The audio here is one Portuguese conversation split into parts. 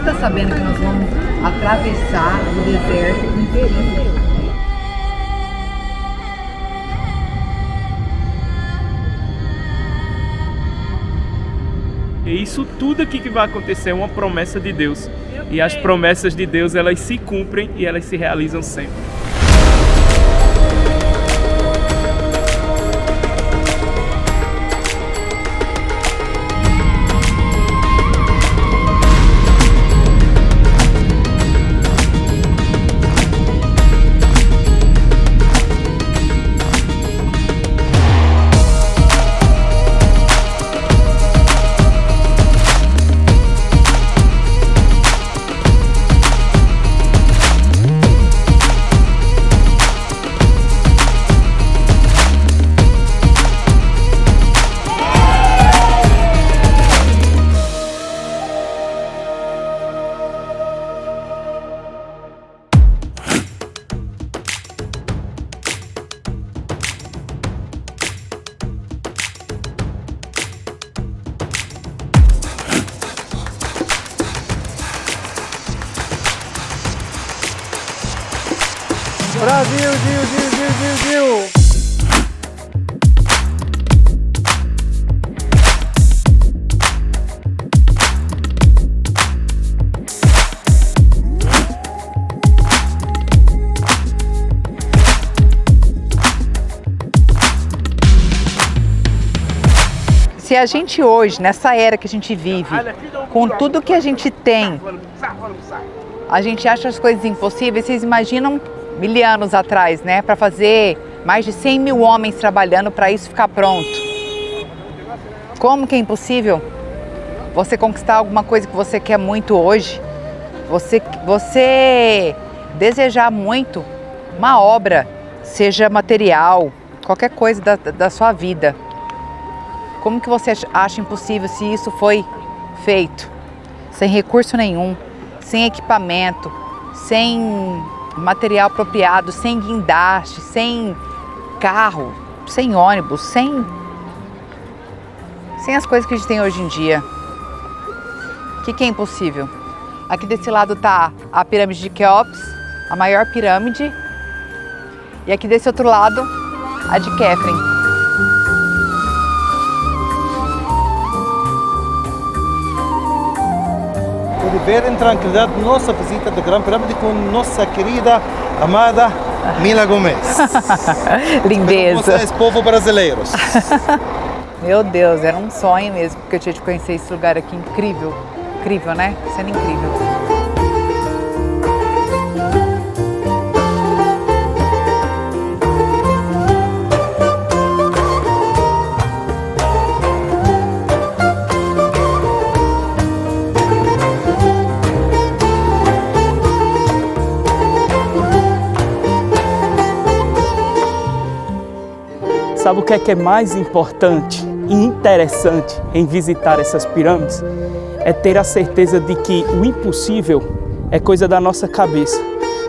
está sabendo que nós vamos atravessar o deserto inteirinho? E isso tudo aqui que vai acontecer é uma promessa de Deus. E as promessas de Deus, elas se cumprem e elas se realizam sempre. Brasil, Gil. Se a gente hoje, nessa era que a gente vive, com tudo que a gente tem, a gente acha as coisas impossíveis, vocês imaginam 1000 anos atrás, né? Para fazer mais de 100 mil homens trabalhando para isso ficar pronto. Como que é impossível você conquistar alguma coisa que você quer muito hoje? Você desejar muito uma obra, seja material, qualquer coisa da sua vida. Como que você acha impossível se isso foi feito sem recurso nenhum, sem equipamento, sem material apropriado, sem guindaste, sem carro, sem ônibus, sem as coisas que a gente tem hoje em dia? O que é impossível? Aqui desse lado está a pirâmide de Quéops, a maior pirâmide, e aqui desse outro lado a de Khafre. De ver em tranquilidade nossa visita da Grande Pirâmide com nossa querida, amada Mila Gomes. Lindeza. Vocês, povo brasileiros. Meu Deus, era um sonho mesmo, porque eu tinha de conhecer esse lugar aqui incrível. Incrível, né? Sendo incrível. Sabe o que é mais importante e interessante em visitar essas pirâmides? É ter a certeza de que o impossível é coisa da nossa cabeça.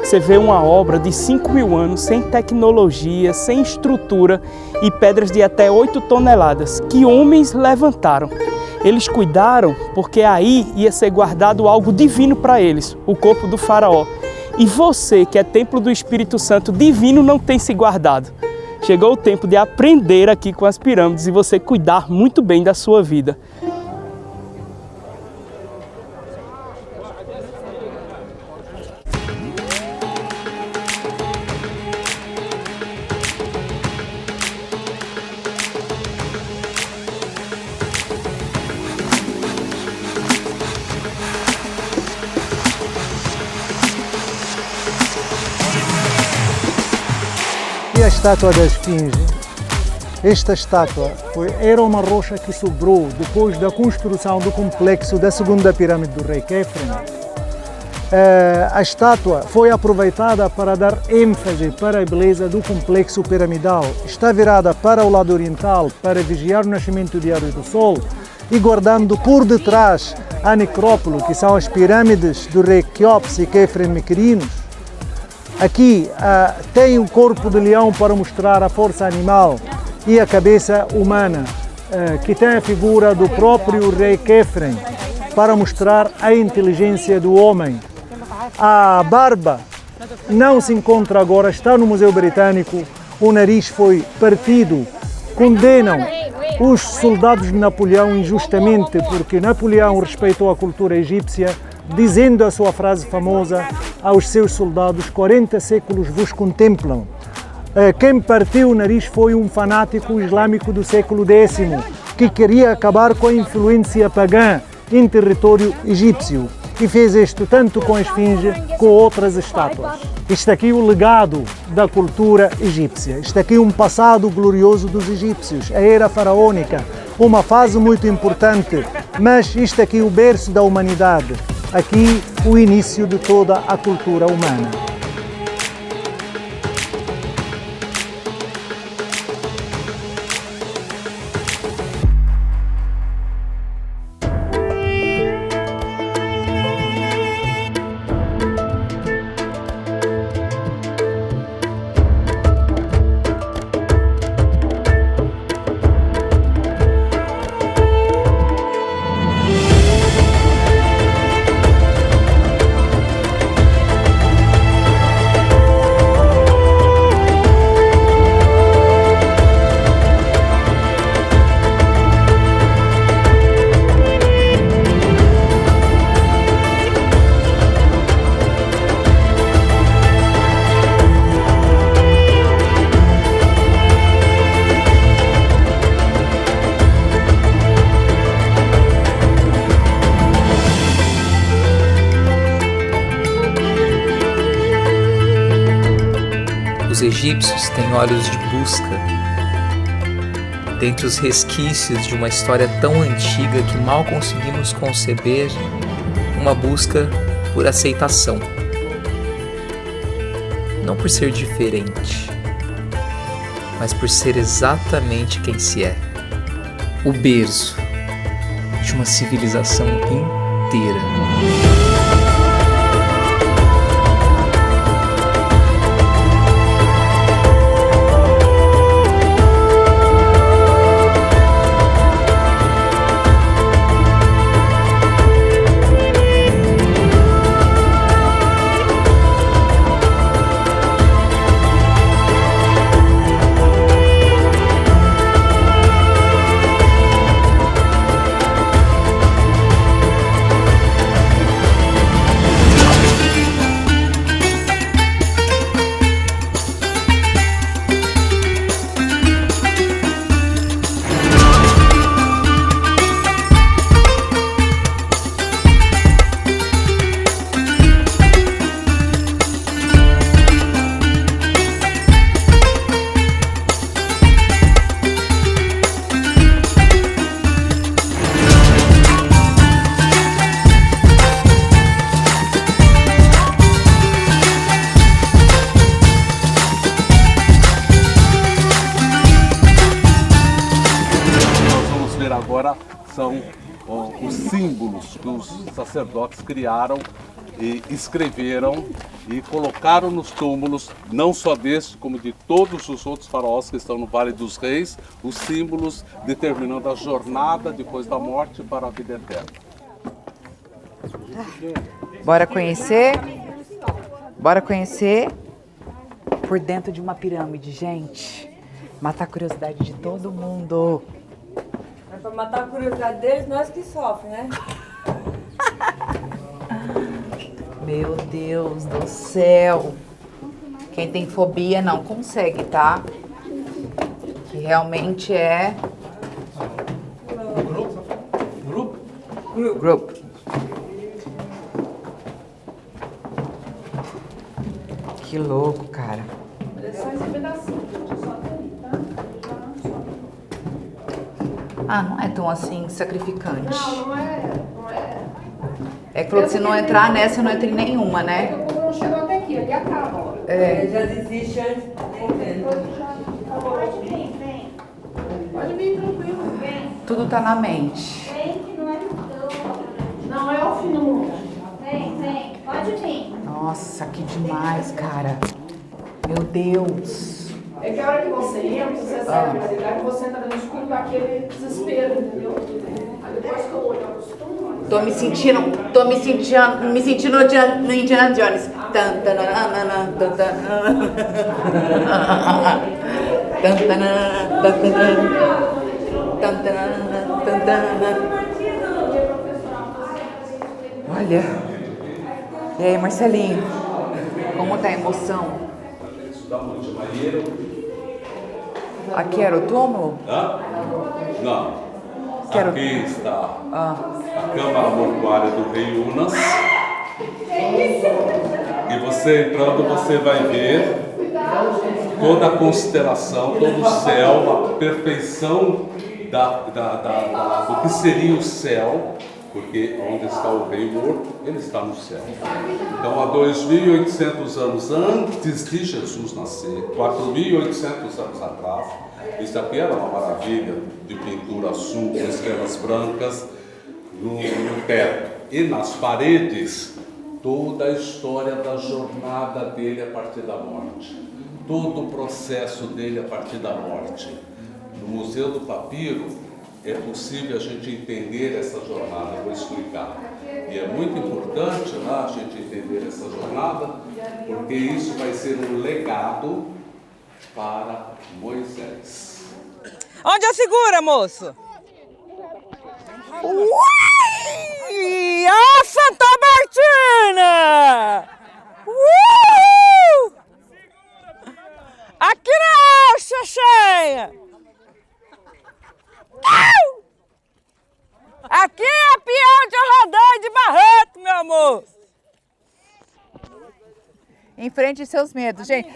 Você vê uma obra de 5.000 anos, sem tecnologia, sem estrutura e pedras de até 8 toneladas, que homens levantaram. Eles cuidaram porque aí ia ser guardado algo divino para eles, o corpo do faraó. E você, que é templo do Espírito Santo divino, não tem se guardado. Chegou o tempo de aprender aqui com as pirâmides e você cuidar muito bem da sua vida. E a estátua da Esfinge? Esta estátua era uma rocha que sobrou depois da construção do complexo da segunda pirâmide do rei Khafre. A estátua foi aproveitada para dar ênfase para a beleza do complexo piramidal. Está virada para o lado oriental para vigiar o nascimento diário do Sol e guardando por detrás a necrópole, que são as pirâmides do rei Quéops e Khafre Mequerinos. Aqui tem o corpo de leão para mostrar a força animal e a cabeça humana, que tem a figura do próprio rei Khafre. para mostrar a inteligência do homem. A barba não se encontra agora, está no Museu Britânico, o nariz foi partido. Condenam os soldados de Napoleão injustamente, porque Napoleão respeitou a cultura egípcia, dizendo a sua frase famosa aos seus soldados: 40 séculos vos contemplam. Quem partiu o nariz foi um fanático islâmico do século X, que queria acabar com a influência pagã em território egípcio. E fez isto tanto com a esfinge como com outras estátuas. Isto aqui é o legado da cultura egípcia. Isto aqui é um passado glorioso dos egípcios, a era faraônica, uma fase muito importante, mas isto aqui é o berço da humanidade. Aqui o início de toda a cultura humana. Os egípcios têm olhos de busca. Dentre os resquícios de uma história tão antiga que mal conseguimos conceber uma busca por aceitação. Não por ser diferente, mas por ser exatamente quem se é. O berço de uma civilização inteira. Agora são os símbolos que os sacerdotes criaram e escreveram e colocaram nos túmulos, não só deste, como de todos os outros faraós que estão no Vale dos Reis, os símbolos determinando a jornada depois da morte para a vida eterna. Bora conhecer? Bora conhecer por dentro de uma pirâmide, gente. Matar a curiosidade de todo mundo. É pra matar a curiosidade deles, nós que sofrem, né? Meu Deus do céu. Quem tem fobia não consegue, tá? Que realmente é... Grupo. Que louco, cara. Ah, não é tão assim sacrificante. Não é. É que falou que se não entrar nessa, eu não entro em nenhuma, né? O povo não chegou até aqui acaba. É. Já desiste antes, nem vendo. Pode vir, vem. Pode vir tranquilo, vem. Tudo tá na mente. Vem que não é não é o fim do mundo. Vem, pode vir. Nossa, que demais, cara. Meu Deus. É que a hora que você entra, você sai da realidade, você entra no escuro com aquele desespero, entendeu? Aí depois que eu olho, eu acostumo. Tô me sentindo no Indiana Jones. Tan, tananana, tan, tananana. Tan, tananana, tan, tananana. Tan, tananana, tan, tananana. Olha. E aí, Marcelinho? Como tá a emoção? Aqui era o túmulo? Hã? Não. Quero... Aqui está a Câmara Mortuária do Rei Unas. E você entrando, você vai ver toda a constelação, todo o céu, a perfeição do que seria o céu, porque onde está o Rei morto, ele está no céu. Então, há 2.800 anos antes de Jesus nascer, 4.800 anos atrás, isso aqui era uma maravilha de pintura azul com estrelas brancas no teto. E nas paredes, toda a história da jornada dele a partir da morte. Todo o processo dele a partir da morte. No Museu do Papiro, é possível a gente entender essa jornada, eu vou explicar. E é muito importante a gente entender essa jornada, porque isso vai ser um legado para Moisés. Onde eu segura, moço? Ui! A Santa Martina! Aqui na alça cheia! Aqui é peão de rodeio de Barreto, meu amor! Enfrente seus medos, gente.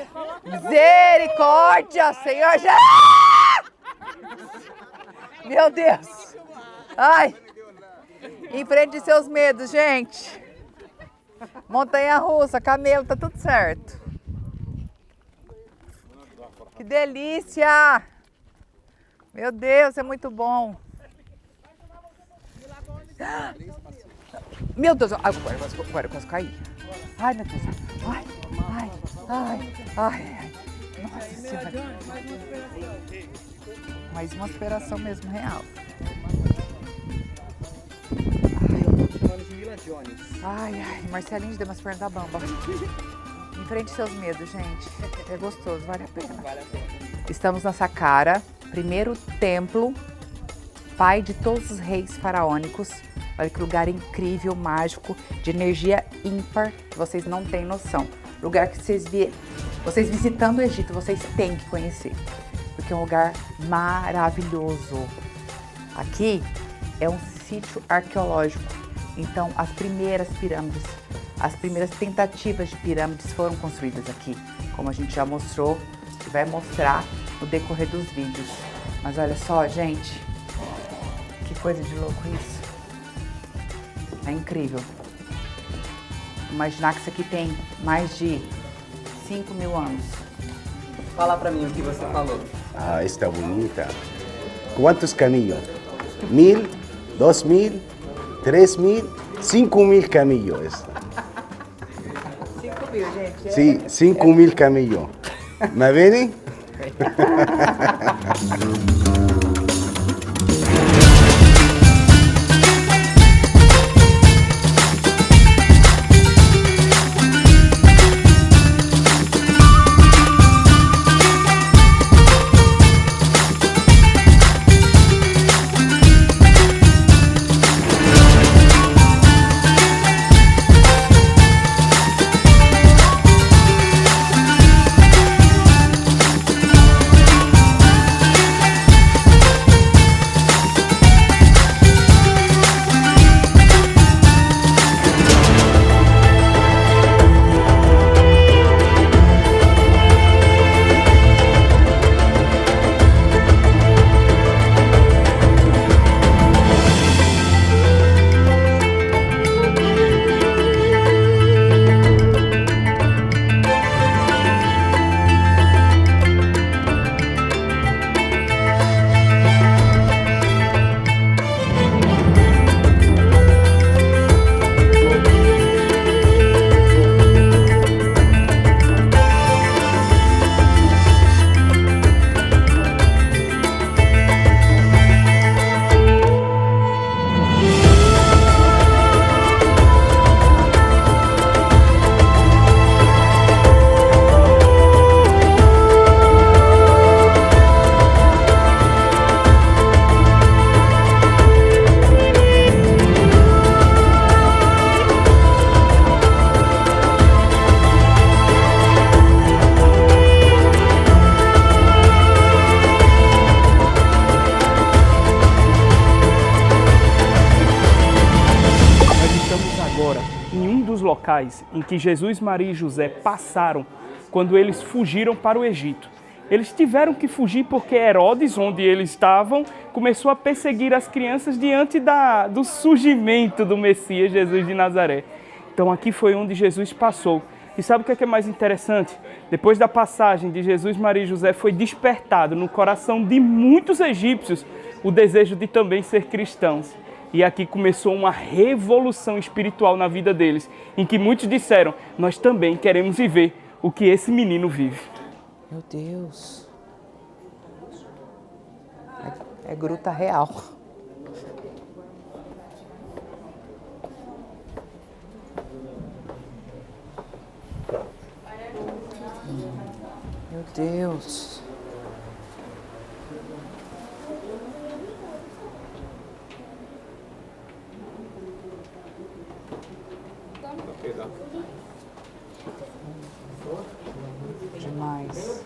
Misericórdia, Senhor Jesus! Meu Deus! Ai! Enfrente seus medos, gente. Montanha-russa, camelo, tá tudo certo. Que delícia! Meu Deus, é muito bom. Meu Deus, agora eu quase caí. Ai, meu Deus. Ai. Nossa Senhora. Mais uma aspiração mesmo real. Ai, Marcelinho deu umas pernas da bamba. Enfrente seus medos, gente. É gostoso, vale a pena. Estamos na Saqqara, primeiro templo, pai de todos os reis faraônicos. Olha que lugar incrível, mágico, de energia ímpar, que vocês não têm noção. Lugar que vocês visitando o Egito, vocês têm que conhecer, porque é um lugar maravilhoso. Aqui é um sítio arqueológico, então as primeiras pirâmides, as primeiras tentativas de pirâmides foram construídas aqui, como a gente já mostrou e vai mostrar no decorrer dos vídeos. Mas olha só, gente, que coisa de louco isso. É incrível. Imaginar que isso aqui tem mais de 5.000 anos. Fala pra mim o que você falou. Ah, está bonita. Quantos caminhos? 1.000, 2.000, 3.000, 5.000 caminhos. Esta. 5.000, gente. Sim, 5.000 caminhos. ¿Me ven? locais em que Jesus, Maria e José passaram quando eles fugiram para o Egito. Eles tiveram que fugir porque Herodes, onde eles estavam, começou a perseguir as crianças diante do surgimento do Messias, Jesus de Nazaré. Então aqui foi onde Jesus passou. E sabe o que é mais interessante? Depois da passagem de Jesus, Maria e José, foi despertado no coração de muitos egípcios o desejo de também ser cristãos. E aqui começou uma revolução espiritual na vida deles, em que muitos disseram, nós também queremos viver o que esse menino vive. Meu Deus. É gruta real. Meu Deus. Demais.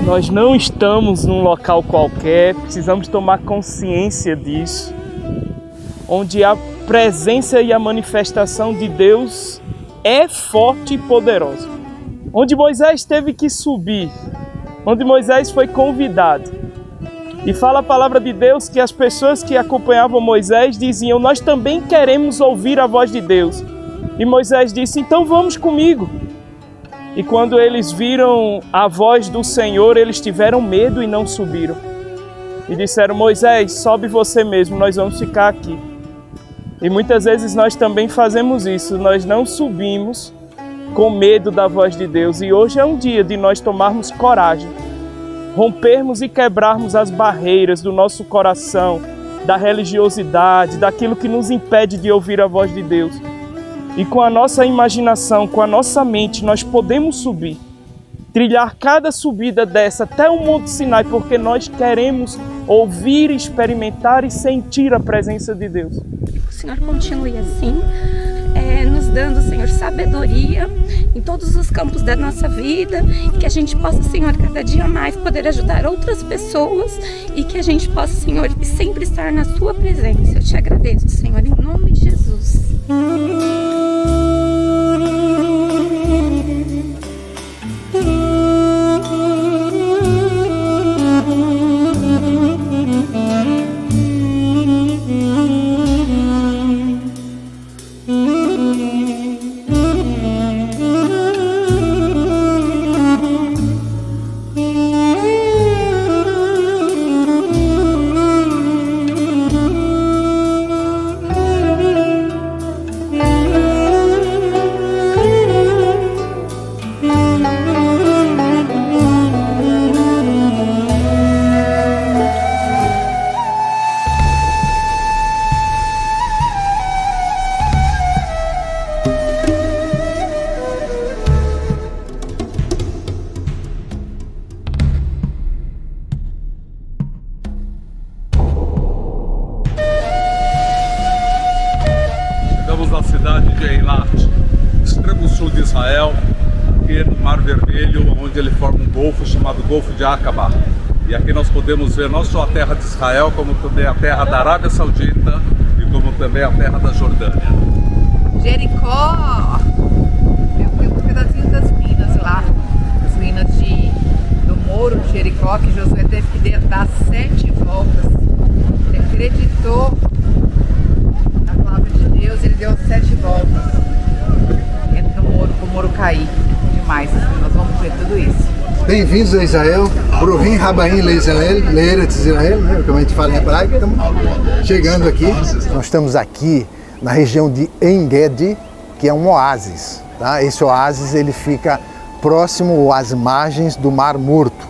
Nós não estamos num local qualquer, precisamos tomar consciência disso, onde a presença e a manifestação de Deus é forte e poderosa. Onde Moisés teve que subir, onde Moisés foi convidado. E fala a palavra de Deus que as pessoas que acompanhavam Moisés diziam, nós também queremos ouvir a voz de Deus. E Moisés disse, então vamos comigo. E quando eles viram a voz do Senhor, eles tiveram medo e não subiram. E disseram, Moisés, sobe você mesmo, nós vamos ficar aqui. E muitas vezes nós também fazemos isso, nós não subimos com medo da voz de Deus. E hoje é um dia de nós tomarmos coragem, rompermos e quebrarmos as barreiras do nosso coração, da religiosidade, daquilo que nos impede de ouvir a voz de Deus. E com a nossa imaginação, com a nossa mente, nós podemos subir, trilhar cada subida dessa até o Monte Sinai, porque nós queremos ouvir, experimentar e sentir a presença de Deus. O Senhor continue assim, nos dando, Senhor, sabedoria em todos os campos da nossa vida, que a gente possa, Senhor, cada dia mais poder ajudar outras pessoas e que a gente possa, Senhor, sempre estar na Sua presença. Eu te agradeço, Senhor, em nome de Jesus. estamos na cidade de Eilat, extremo sul de Israel, aqui no Mar Vermelho, onde ele forma um golfo chamado Golfo de Aqaba. E aqui nós podemos ver não só a terra de Israel, como também a terra da Arábia Saudita e como também a terra da Jordânia. Jericó! Eu fui um pedacinho das minas lá, as minas do Muro de Jericó, que Josué teve que dar 7 voltas. Ele acreditou na palavra de Deus, ele deu 7 voltas dentro do muro, para o muro cair. Demais, nós vamos ver tudo isso. Bem-vindos a Israel, Brovim Rabaim Leeretz Israel, né, como a gente fala em hebraico, estamos chegando aqui. Nós estamos aqui na região de En Gedi, que é um oásis. Tá? Esse oásis ele fica próximo às margens do Mar Morto.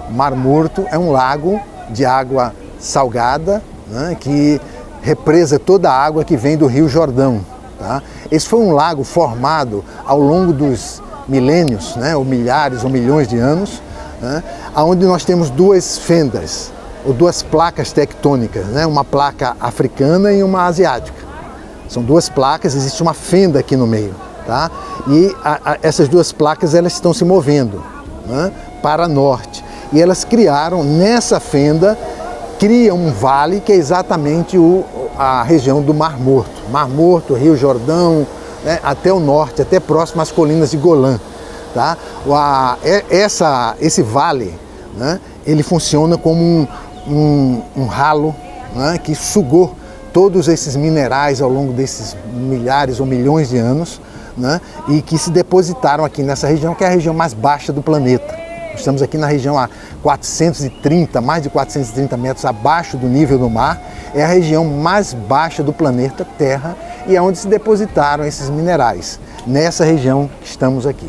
O Mar Morto é um lago de água salgada, né, que represa toda a água que vem do Rio Jordão. Tá? Esse foi um lago formado ao longo dos milênios, né, ou milhares ou milhões de anos, né, onde nós temos 2 fendas, ou 2 placas tectônicas, né, uma placa africana e uma asiática. São 2 placas, existe uma fenda aqui no meio. Tá? E essas 2 placas elas estão se movendo, né, para norte. E elas criaram, nessa fenda, cria um vale que é exatamente a região do Mar Morto. Mar Morto, Rio Jordão, né, até o norte, até próximo às colinas de Golã. Tá? Esse vale, né, ele funciona como um ralo, né, que sugou todos esses minerais ao longo desses milhares ou milhões de anos, né, e que se depositaram aqui nessa região, que é a região mais baixa do planeta. Estamos aqui na região a mais de 430 metros abaixo do nível do mar. É a região mais baixa do planeta Terra e é onde se depositaram esses minerais. Nessa região estamos aqui.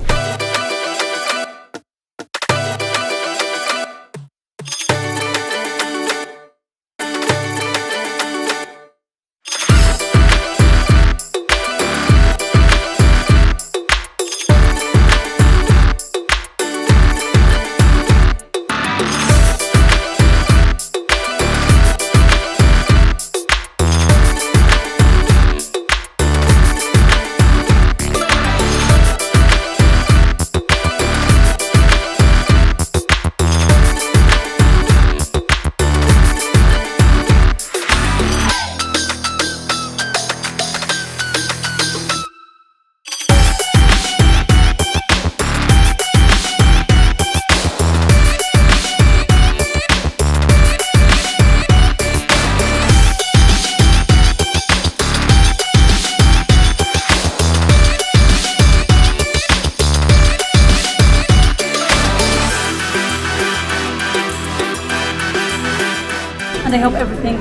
I hope everything,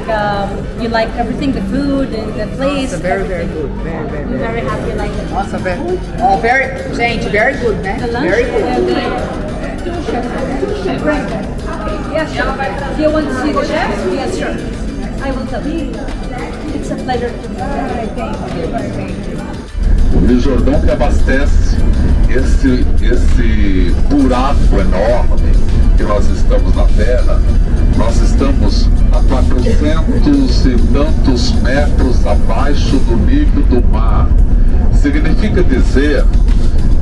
you like everything, the food and the place. Very, very good. Very, very good. I'm very happy you like it. Nossa, gente, very good, né? The lunch? Very good. Yes, sure. Do you want to see the chef? Yes, sure. I will tell you. It's a pleasure to meet you. Thank you. O Rio Jordão que abastece esse buraco enorme que nós estamos na Terra. Nós estamos a 400 e tantos metros abaixo do nível do mar. Significa dizer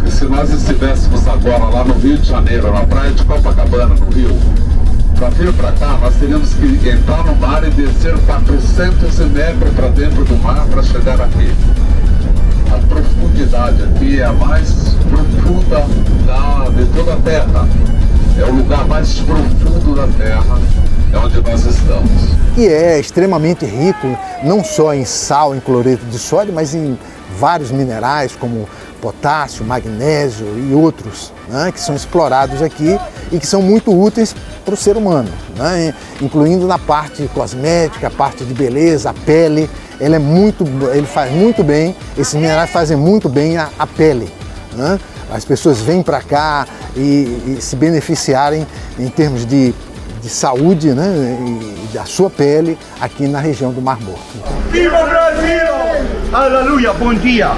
que se nós estivéssemos agora lá no Rio de Janeiro, na praia de Copacabana, no Rio, para vir para cá, nós teríamos que entrar no mar e descer 400 metros para dentro do mar para chegar aqui. A profundidade aqui é a mais profunda de toda a Terra. É o lugar mais profundo da Terra, é onde nós estamos. E é extremamente rico, não só em sal, em cloreto de sódio, mas em vários minerais como potássio, magnésio e outros, né, que são explorados aqui e que são muito úteis para o ser humano, né, incluindo na parte cosmética, a parte de beleza, a pele. Ele faz muito bem, esses minerais fazem muito bem a pele, né? As pessoas vêm para cá e se beneficiarem em termos de saúde, né, e da sua pele aqui na região do Mar Morto. Viva Brasil! Aleluia, bom dia!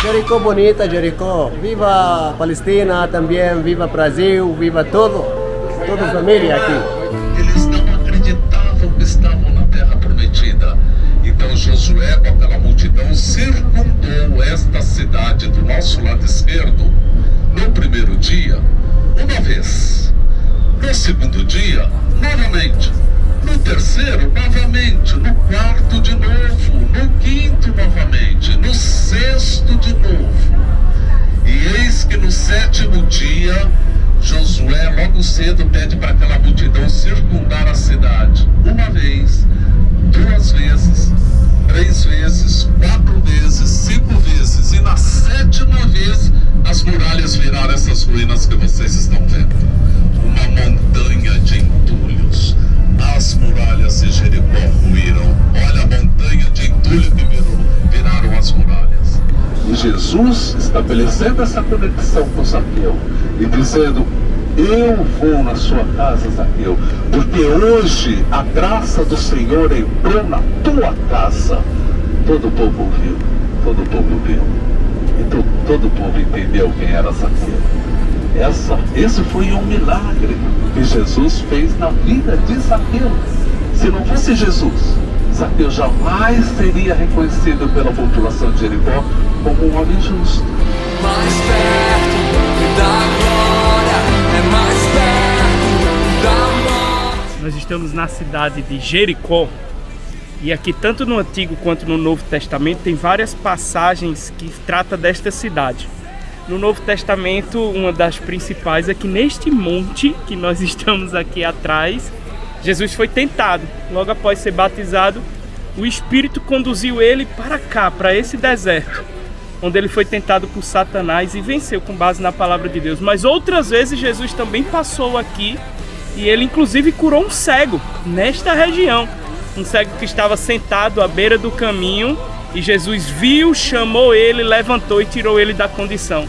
Jericó bonita, Jericó. Viva Palestina também, viva Brasil, viva toda família aqui. Eles não acreditavam que estavam na terra prometida. Então Josué, com aquela multidão, circundou esta cidade do nosso lado esquerdo no primeiro dia, uma vez. No segundo dia, novamente. No terceiro, novamente. No quarto, de novo. No quinto, novamente. No sexto, de novo. E eis que no sétimo dia, Josué logo cedo pede para aquela multidão circundar a cidade. Uma vez, 2 vezes, 3 vezes, 4 vezes, 5 vezes. E na 7ª vez, as muralhas viraram essas ruínas que vocês estão vendo. Uma montanha de entulhos. As muralhas de Jericó ruíram. Olha a montanha de entulho que viraram as muralhas. E Jesus estabelecendo essa conexão com Zaqueu e dizendo: eu vou na sua casa, Zaqueu, porque hoje a graça do Senhor entrou na tua casa. Todo o povo ouviu, todo o povo viu. Então todo o povo entendeu quem era Zaqueu. Esse foi um milagre que Jesus fez na vida de Zaqueu. Se não fosse Jesus, Zaqueu jamais seria reconhecido pela população de Jericó como um homem justo. Mais perto da glória, é mais perto da morte. Nós estamos na cidade de Jericó. E aqui, tanto no Antigo quanto no Novo Testamento, tem várias passagens que tratam desta cidade. No Novo Testamento, uma das principais é que neste monte que nós estamos aqui atrás, Jesus foi tentado. Logo após ser batizado, o Espírito conduziu ele para cá, para esse deserto, onde ele foi tentado por Satanás e venceu com base na palavra de Deus. Mas outras vezes Jesus também passou aqui e ele inclusive curou um cego nesta região. Um cego que estava sentado à beira do caminho e Jesus viu, chamou ele, levantou e tirou ele da condição.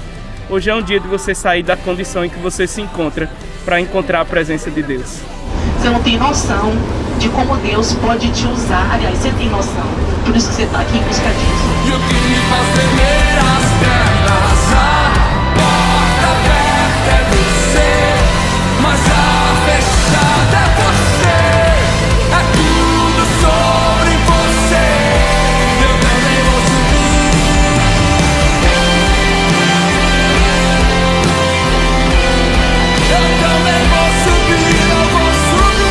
Hoje é um dia de você sair da condição em que você se encontra para encontrar a presença de Deus. Você não tem noção de como Deus pode te usar. Aliás, você tem noção. Por isso que você está aqui em busca disso. E o que me faz tremer as pernas, a porta aberta é você, mas a fechada é você. É tudo sobre você. Eu também vou subir. Eu também vou subir, eu vou subir.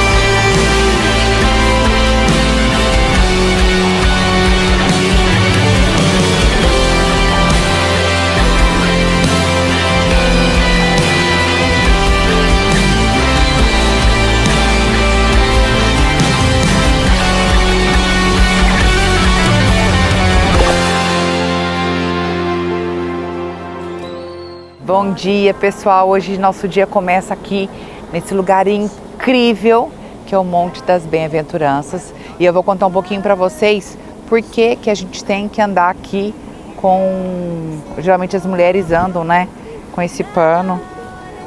Bom dia, pessoal. Hoje nosso dia começa aqui nesse lugar incrível que é o Monte das Bem-aventuranças. E eu vou contar um pouquinho para vocês por que a gente tem que andar aqui com... Geralmente as mulheres andam, né? Com esse pano,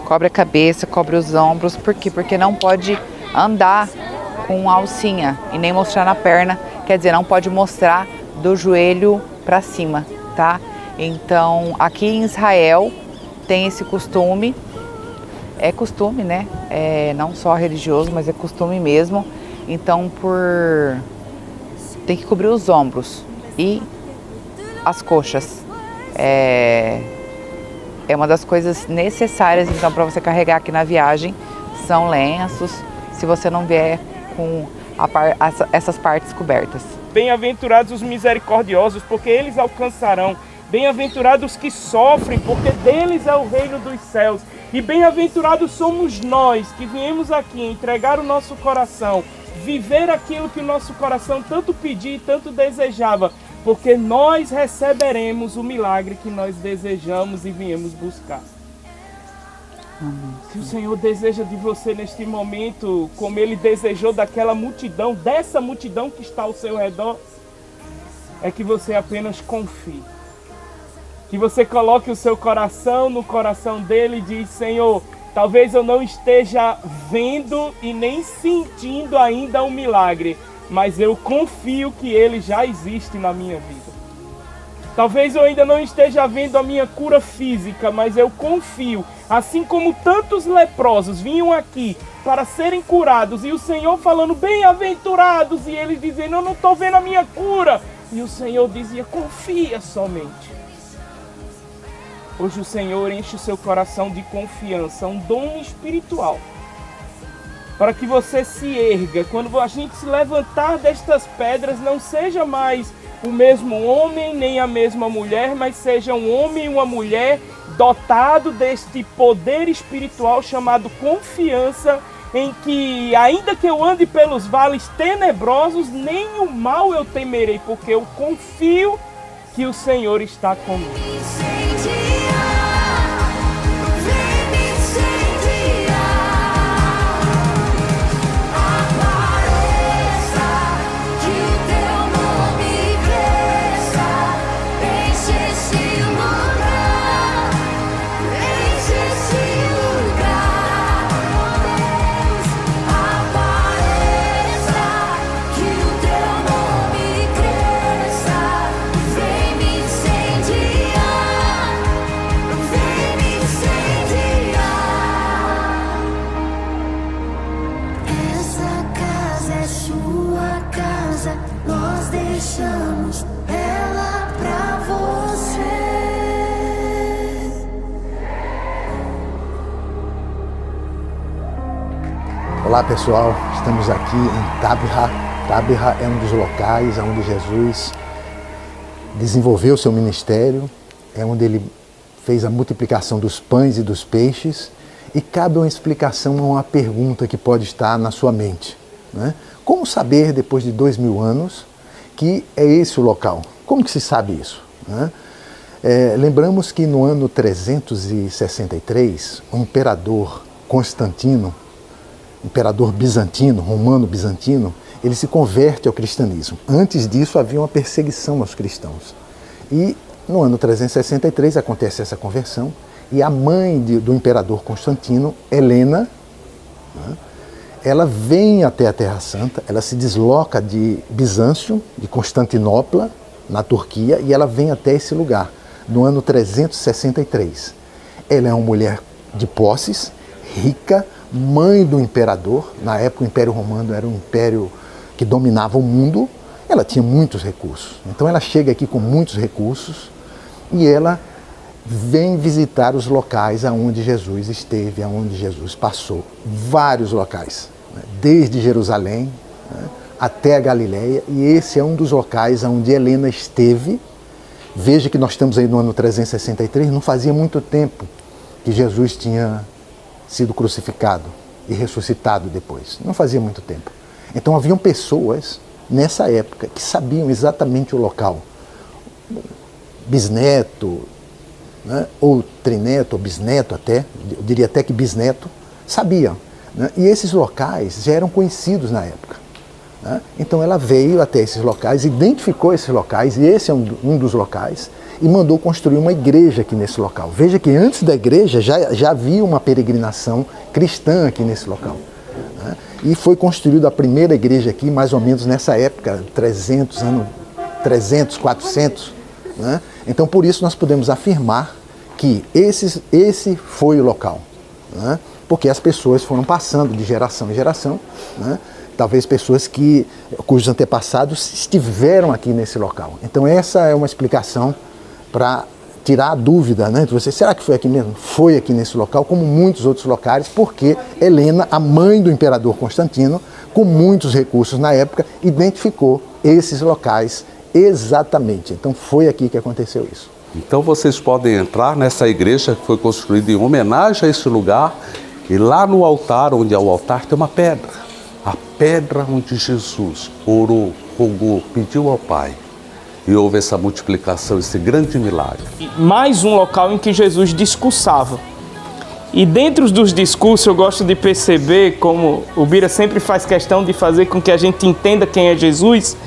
cobre a cabeça, cobre os ombros. Por quê? Porque não pode andar com alcinha e nem mostrar na perna. Quer dizer, não pode mostrar do joelho para cima, tá? Então, aqui em Israel tem esse costume, é costume, né? Não só religioso, mas é costume mesmo. Então, tem que cobrir os ombros e as coxas. É uma das coisas necessárias, então, para você carregar aqui na viagem, são lenços, se você não vier com essas partes cobertas. Bem-aventurados os misericordiosos, porque eles alcançarão. Bem-aventurados os que sofrem, porque deles é o reino dos céus. E bem-aventurados somos nós, que viemos aqui entregar o nosso coração, viver aquilo que o nosso coração tanto pedia e tanto desejava, porque nós receberemos o milagre que nós desejamos e viemos buscar. Se o Senhor deseja de você neste momento, como Ele desejou daquela multidão, dessa multidão que está ao seu redor, é que você apenas confie. Que você coloque o seu coração no coração dele e diz: Senhor, talvez eu não esteja vendo e nem sentindo ainda o milagre, mas eu confio que ele já existe na minha vida. Talvez eu ainda não esteja vendo a minha cura física, mas eu confio. Assim como tantos leprosos vinham aqui para serem curados, e o Senhor falando, bem-aventurados, e eles dizendo, eu não estou vendo a minha cura. E o Senhor dizia, confia somente. Hoje o Senhor enche o seu coração de confiança, um dom espiritual, para que você se erga. Quando a gente se levantar destas pedras, não seja mais o mesmo homem nem a mesma mulher, mas seja um homem e uma mulher dotado deste poder espiritual chamado confiança, em que ainda que eu ande pelos vales tenebrosos, nem o mal eu temerei, porque eu confio que o Senhor está comigo. Olá pessoal, estamos aqui em Tabirá. Tabirá é um dos locais onde Jesus desenvolveu seu ministério, é onde ele fez a multiplicação dos pães e dos peixes, e cabe uma explicação a uma pergunta que pode estar na sua mente, né? Como saber, depois de 2000 anos, que é esse o local? Como que se sabe isso, né? Lembramos que no ano 363, o imperador Constantino, imperador bizantino, romano bizantino, ele se converte ao cristianismo. Antes disso havia uma perseguição aos cristãos. E no ano 363 acontece essa conversão, e a mãe do imperador Constantino, Helena, né, ela vem até a Terra Santa, ela se desloca de Bizâncio, de Constantinopla, na Turquia, e ela vem até esse lugar, no ano 363. Ela é uma mulher de posses, rica, mãe do imperador. Na época o Império Romano era um império que dominava o mundo, ela tinha muitos recursos. Então ela chega aqui com muitos recursos e ela vem visitar os locais aonde Jesus esteve, aonde Jesus passou. Vários locais, né? Desde Jerusalém, né, até a Galileia, e esse é um dos locais onde Helena esteve. Veja que nós estamos aí no ano 363, não fazia muito tempo que Jesus tinha sido crucificado e ressuscitado depois. Não fazia muito tempo. Então haviam pessoas nessa época que sabiam exatamente o local. Bisneto, né, ou trineto, ou bisneto até, eu diria até que bisneto, sabiam, né? E esses locais já eram conhecidos na época, né? Então ela veio até esses locais, identificou esses locais, e esse é um dos locais, e mandou construir uma igreja aqui nesse local. Veja que antes da igreja já havia uma peregrinação cristã aqui nesse local, né? E foi construída a primeira igreja aqui mais ou menos nessa época, 300, 400, né? Então por isso nós podemos afirmar que esse foi o local, né? Porque as pessoas foram passando de geração em geração, né? Talvez pessoas cujos antepassados estiveram aqui nesse local. Então essa é uma explicação para tirar a dúvida, né, entre vocês. Será que foi aqui mesmo? Foi aqui nesse local, como muitos outros locais, porque Helena, a mãe do imperador Constantino, com muitos recursos na época, identificou esses locais exatamente. Então foi aqui que aconteceu isso. Então vocês podem entrar nessa igreja que foi construída em homenagem a esse lugar, e lá no altar, onde é o altar, tem uma pedra. A pedra onde Jesus orou, rogou, pediu ao Pai. E houve essa multiplicação, esse grande milagre. Mais um local em que Jesus discursava. E dentro dos discursos eu gosto de perceber, como o Bira sempre faz questão de fazer com que a gente entenda quem é Jesus,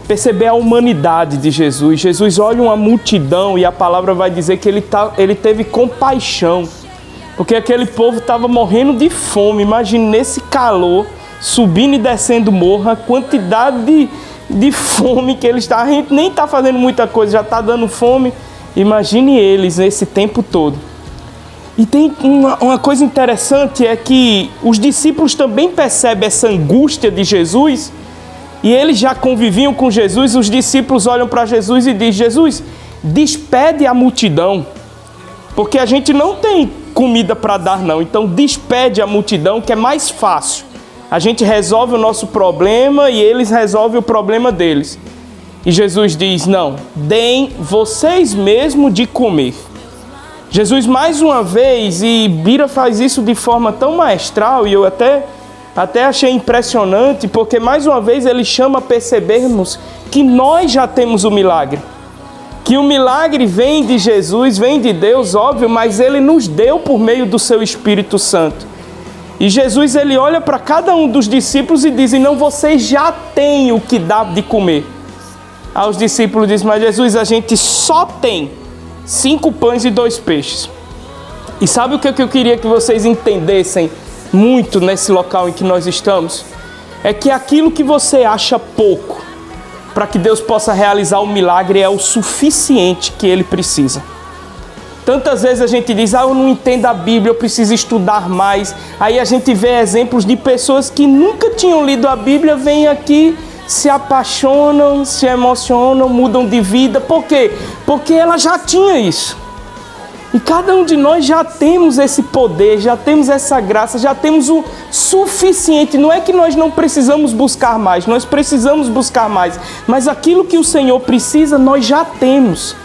perceber a humanidade de Jesus. Jesus olha uma multidão e a palavra vai dizer que ele teve compaixão, porque aquele povo estava morrendo de fome. Imagine nesse calor, subindo e descendo morro, a quantidade de fome que ele está. A gente nem está fazendo muita coisa, já está dando fome. Imagine eles nesse tempo todo. E tem uma coisa interessante, é que os discípulos também percebem essa angústia de Jesus, e eles já conviviam com Jesus. Os discípulos olham para Jesus e dizem: Jesus, despede a multidão, porque a gente não tem comida para dar não, então despede a multidão que é mais fácil. A gente resolve o nosso problema e eles resolvem o problema deles. E Jesus diz: não, deem vocês mesmos de comer. Jesus mais uma vez, e Bira faz isso de forma tão maestral, e eu até achei impressionante, porque mais uma vez ele chama a percebermos que nós já temos o milagre. Que o milagre vem de Jesus, vem de Deus, óbvio, mas ele nos deu por meio do seu Espírito Santo. E Jesus, ele olha para cada um dos discípulos e diz: não, vocês já têm o que dá de comer. Aos discípulos diz: mas Jesus, a gente só tem 5 pães e 2 peixes. E sabe o que eu queria que vocês entendessem muito nesse local em que nós estamos? É que aquilo que você acha pouco para que Deus possa realizar o milagre é o suficiente que Ele precisa. Tantas vezes a gente diz: eu não entendo a Bíblia, eu preciso estudar mais. Aí a gente vê exemplos de pessoas que nunca tinham lido a Bíblia, vêm aqui, se apaixonam, se emocionam, mudam de vida. Por quê? Porque ela já tinha isso. E cada um de nós já temos esse poder, já temos essa graça, já temos o suficiente. Não é que nós não precisamos buscar mais, nós precisamos buscar mais. Mas aquilo que o Senhor precisa, nós já temos.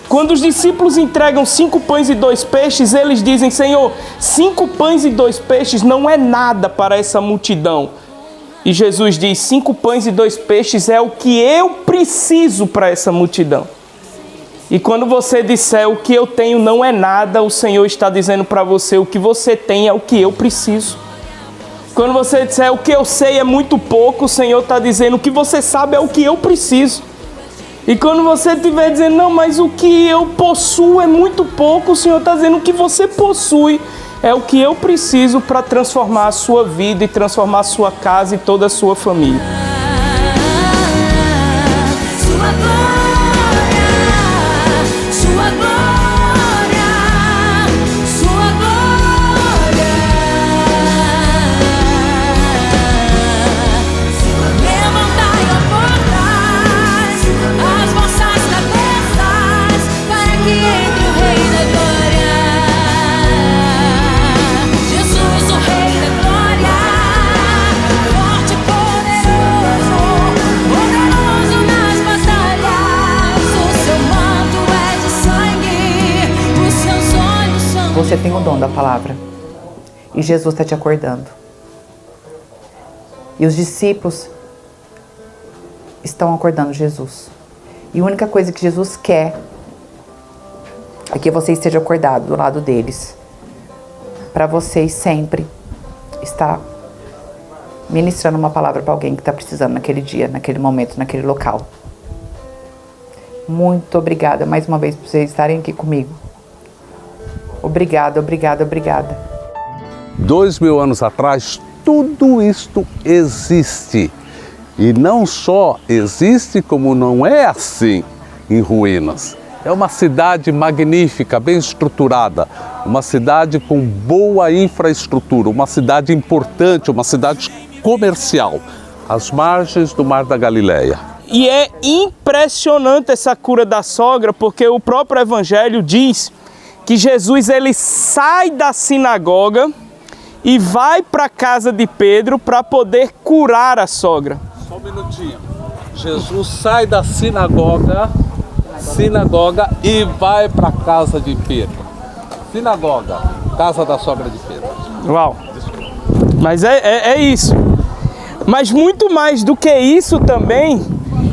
Quando os discípulos entregam 5 pães e 2 peixes, eles dizem: Senhor, 5 pães e 2 peixes não é nada para essa multidão. E Jesus diz: 5 pães e 2 peixes é o que eu preciso para essa multidão. E quando você disser o que eu tenho não é nada, o Senhor está dizendo para você: o que você tem é o que eu preciso. Quando você disser o que eu sei é muito pouco, o Senhor está dizendo: o que você sabe é o que eu preciso. E quando você estiver dizendo: não, mas o que eu possuo é muito pouco, o Senhor está dizendo: o que você possui é o que eu preciso para transformar a sua vida e transformar a sua casa e toda a sua família. Você tem o dom da palavra. E Jesus está te acordando. E os discípulos estão acordando Jesus. E a única coisa que Jesus quer é que você esteja acordado do lado deles. Para vocês sempre estar ministrando uma palavra para alguém que está precisando naquele dia, naquele momento, naquele local. Muito obrigada mais uma vez por vocês estarem aqui comigo. Obrigada, obrigada, obrigada. 2000 anos atrás, tudo isto existe. E não só existe, como não é assim em ruínas. É uma cidade magnífica, bem estruturada, uma cidade com boa infraestrutura, uma cidade importante, uma cidade comercial, às margens do Mar da Galileia. E é impressionante essa cura da sogra, porque o próprio Evangelho diz que Jesus, ele sai da sinagoga e vai para a casa de Pedro para poder curar a sogra. Só um minutinho. Jesus sai da sinagoga e vai para a casa de Pedro. Sinagoga, casa da sogra de Pedro. Uau! Mas é isso. Mas muito mais do que isso também,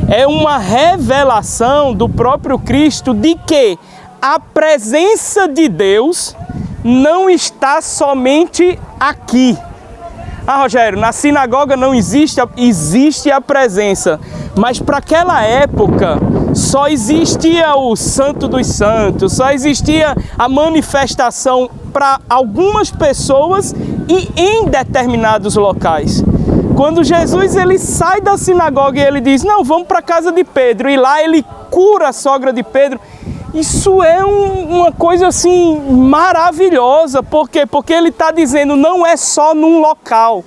é uma revelação do próprio Cristo de que a presença de Deus não está somente aqui. Rogério, na sinagoga não existe a presença, mas para aquela época só existia o Santo dos Santos, só existia a manifestação para algumas pessoas e em determinados locais. Quando Jesus ele sai da sinagoga e ele diz, não, vamos para a casa de Pedro, e lá ele cura a sogra de Pedro, isso é uma coisa assim maravilhosa. Por quê? Porque ele está dizendo, não é só num local.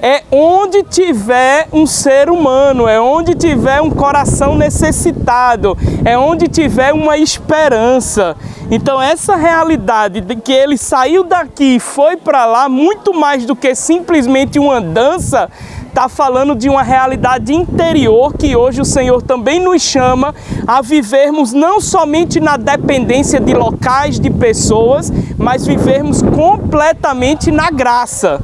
É onde tiver um ser humano, é onde tiver um coração necessitado, é onde tiver uma esperança. Então essa realidade de que ele saiu daqui e foi para lá, muito mais do que simplesmente uma dança, está falando de uma realidade interior que hoje o Senhor também nos chama a vivermos não somente na dependência de locais, de pessoas, mas vivermos completamente na graça.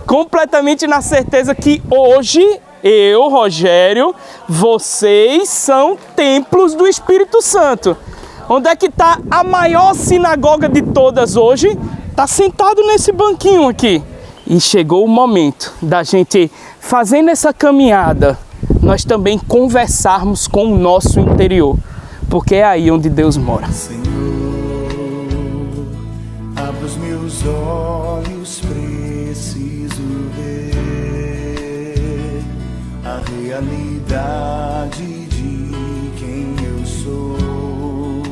Completamente na certeza que hoje, eu, Rogério, vocês são templos do Espírito Santo. Onde é que está a maior sinagoga de todas hoje? Está sentado nesse banquinho aqui. E chegou o momento da gente, fazendo essa caminhada, nós também conversarmos com o nosso interior. Porque é aí onde Deus mora. Senhor, abre os meus olhos, preciso ver a realidade de quem eu sou,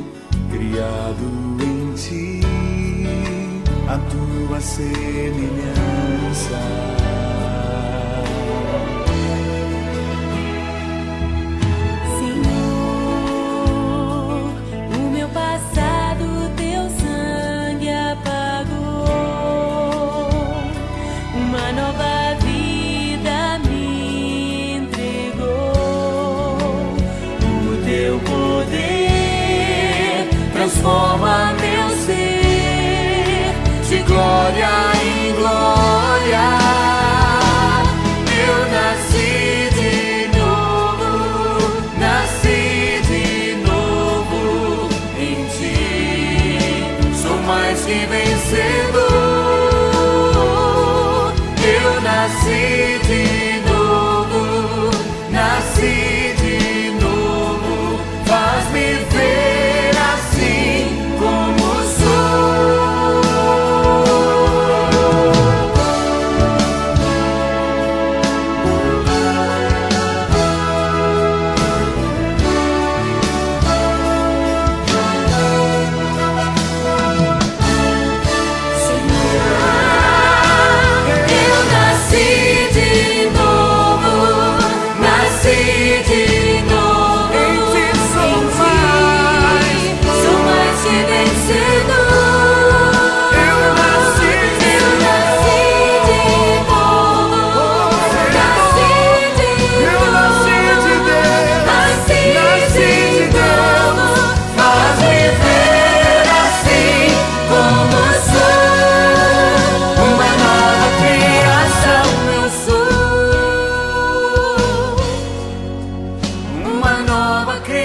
criado em ti, a tua semelhança. Transforma meu ser de glória em glória. Eu nasci de novo em ti. Sou mais que vencedor. Eu nasci de novo, faz-me ver assim como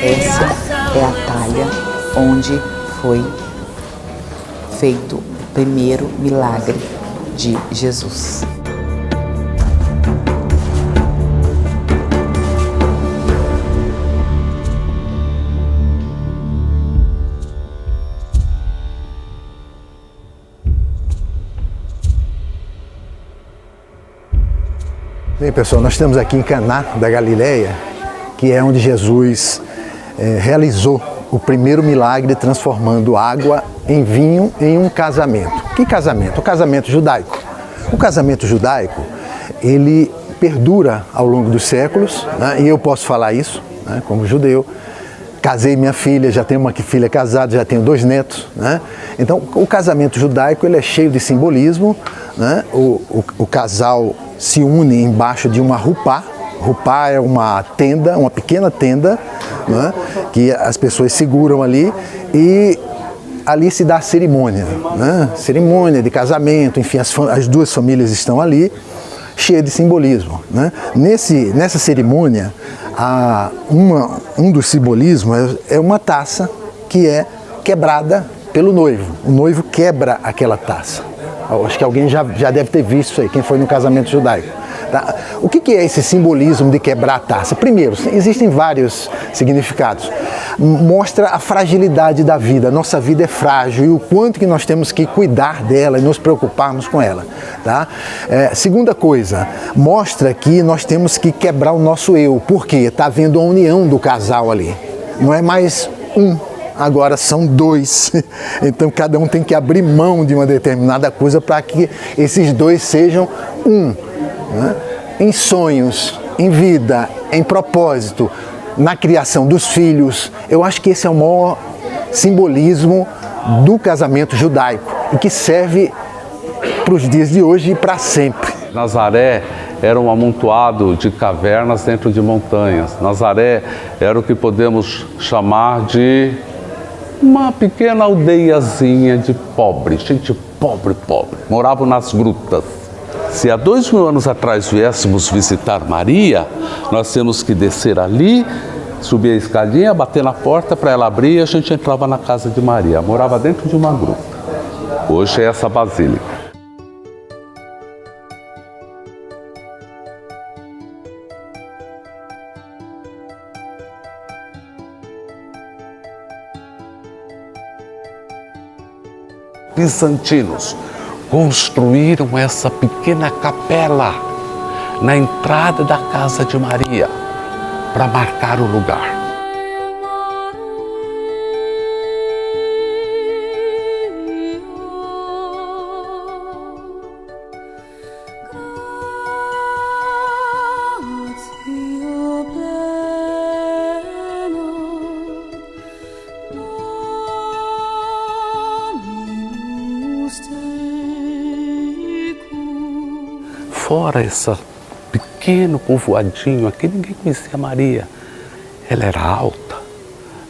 Essa é a talha onde foi feito o primeiro milagre de Jesus. Bem, pessoal, nós estamos aqui em Caná da Galileia, que é onde Jesus realizou o primeiro milagre transformando água em vinho em um casamento. Que casamento? O casamento judaico. O casamento judaico, ele perdura ao longo dos séculos, né? E eu posso falar isso, né? Como judeu. Casei minha filha, já tenho uma filha casada, já tenho 2 netos, né? Então, o casamento judaico ele é cheio de simbolismo, né? O casal se une embaixo de uma rupá. Rupá é uma tenda, uma pequena tenda, né? Que as pessoas seguram ali e ali se dá a cerimônia, né? Cerimônia de casamento, enfim, as duas famílias estão ali, cheia de simbolismo, né? Nessa cerimônia, um dos simbolismos é uma taça que é quebrada pelo noivo. O noivo quebra aquela taça. Acho que alguém já deve ter visto isso aí, quem foi no casamento judaico. Tá? O que é esse simbolismo de quebrar a taça? Primeiro, existem vários significados. Mostra a fragilidade da vida. Nossa vida é frágil e o quanto que nós temos que cuidar dela e nos preocuparmos com ela. Tá? Segunda coisa, mostra que nós temos que quebrar o nosso eu. Por quê? Está havendo a união do casal ali. Não é mais um. Agora são dois, então cada um tem que abrir mão de uma determinada coisa para que esses dois sejam um, né? Em sonhos, em vida, em propósito, na criação dos filhos. Eu acho que esse é o maior simbolismo do casamento judaico e que serve para os dias de hoje e para sempre. Nazaré era um amontoado de cavernas dentro de montanhas. Nazaré era o que podemos chamar de uma pequena aldeiazinha de pobre, gente pobre. Moravam nas grutas. Se há 2000 anos atrás viéssemos visitar Maria, nós temos que descer ali, subir a escadinha, bater na porta para ela abrir e a gente entrava na casa de Maria. Morava dentro de uma gruta. Hoje é essa basílica. Bizantinos construíram essa pequena capela na entrada da casa de Maria para marcar o lugar. Fora esse pequeno povoadinho aqui, ninguém conhecia Maria. Ela era alta,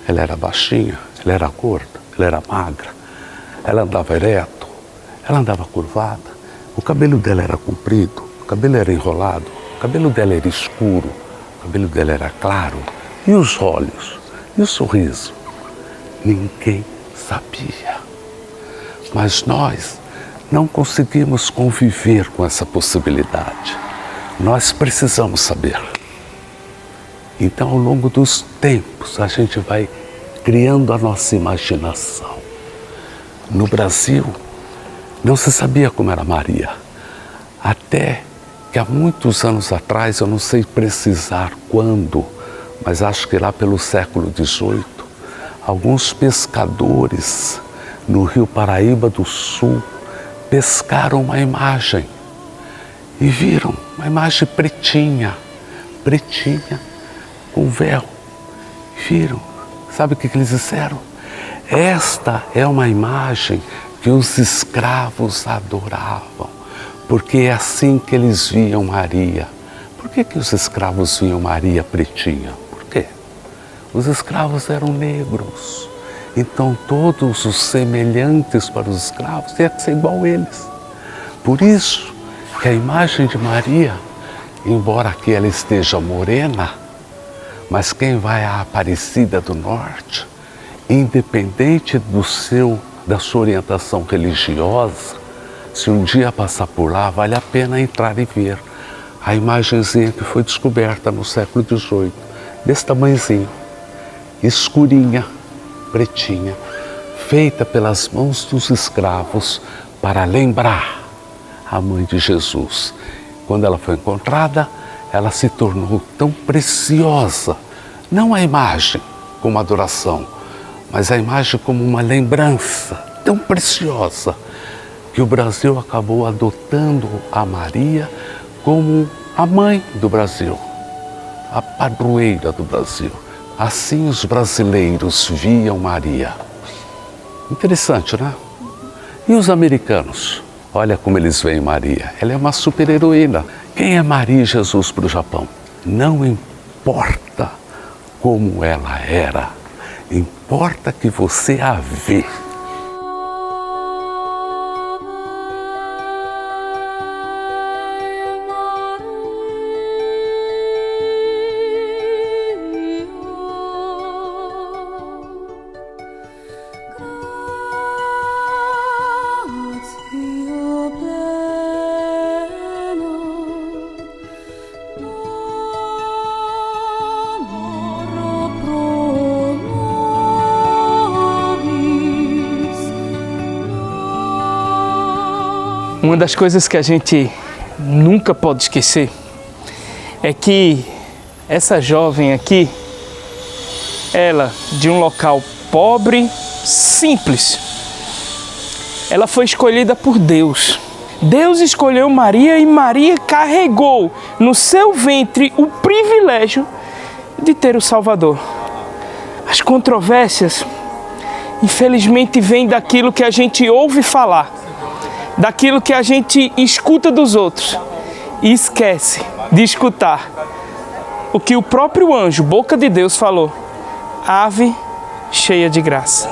ela era baixinha, ela era gorda, ela era magra, ela andava ereto, ela andava curvada, o cabelo dela era comprido, o cabelo era enrolado, o cabelo dela era escuro, o cabelo dela era claro, e os olhos, e o sorriso. Ninguém sabia. Mas nós não conseguimos conviver com essa possibilidade. Nós precisamos saber. Então, ao longo dos tempos, a gente vai criando a nossa imaginação. No Brasil, não se sabia como era Maria. Até que há muitos anos atrás, eu não sei precisar quando, mas acho que lá pelo século XVIII, alguns pescadores no Rio Paraíba do Sul pescaram uma imagem e viram uma imagem pretinha com véu. Viram? Sabe o que eles disseram? Esta é uma imagem que os escravos adoravam, porque é assim que eles viam Maria. Por que os escravos viam Maria pretinha? Por quê? Os escravos eram negros. Então todos os semelhantes para os escravos tinham que ser igual a eles. Por isso que a imagem de Maria, embora aqui ela esteja morena, mas quem vai à Aparecida do Norte, independente da sua orientação religiosa, se um dia passar por lá, vale a pena entrar e ver a imagenzinha que foi descoberta no século XVIII, desse tamanhozinho, escurinha, pretinha, feita pelas mãos dos escravos para lembrar a mãe de Jesus. Quando ela foi encontrada, ela se tornou tão preciosa, não a imagem como adoração, mas a imagem como uma lembrança tão preciosa, que o Brasil acabou adotando a Maria como a mãe do Brasil, a padroeira do Brasil. Assim os brasileiros viam Maria. Interessante, né? E os americanos? Olha como eles veem Maria. Ela é uma super-heroína. Quem é Maria e Jesus para o Japão? Não importa como ela era, importa que você a vê. Uma das coisas que a gente nunca pode esquecer é que essa jovem aqui, ela de um local pobre, simples, ela foi escolhida por Deus. Deus escolheu Maria e Maria carregou no seu ventre o privilégio de ter o Salvador. As controvérsias, infelizmente, vêm daquilo que a gente ouve falar, daquilo que a gente escuta dos outros e esquece de escutar o que o próprio anjo, boca de Deus, falou: ave cheia de graça.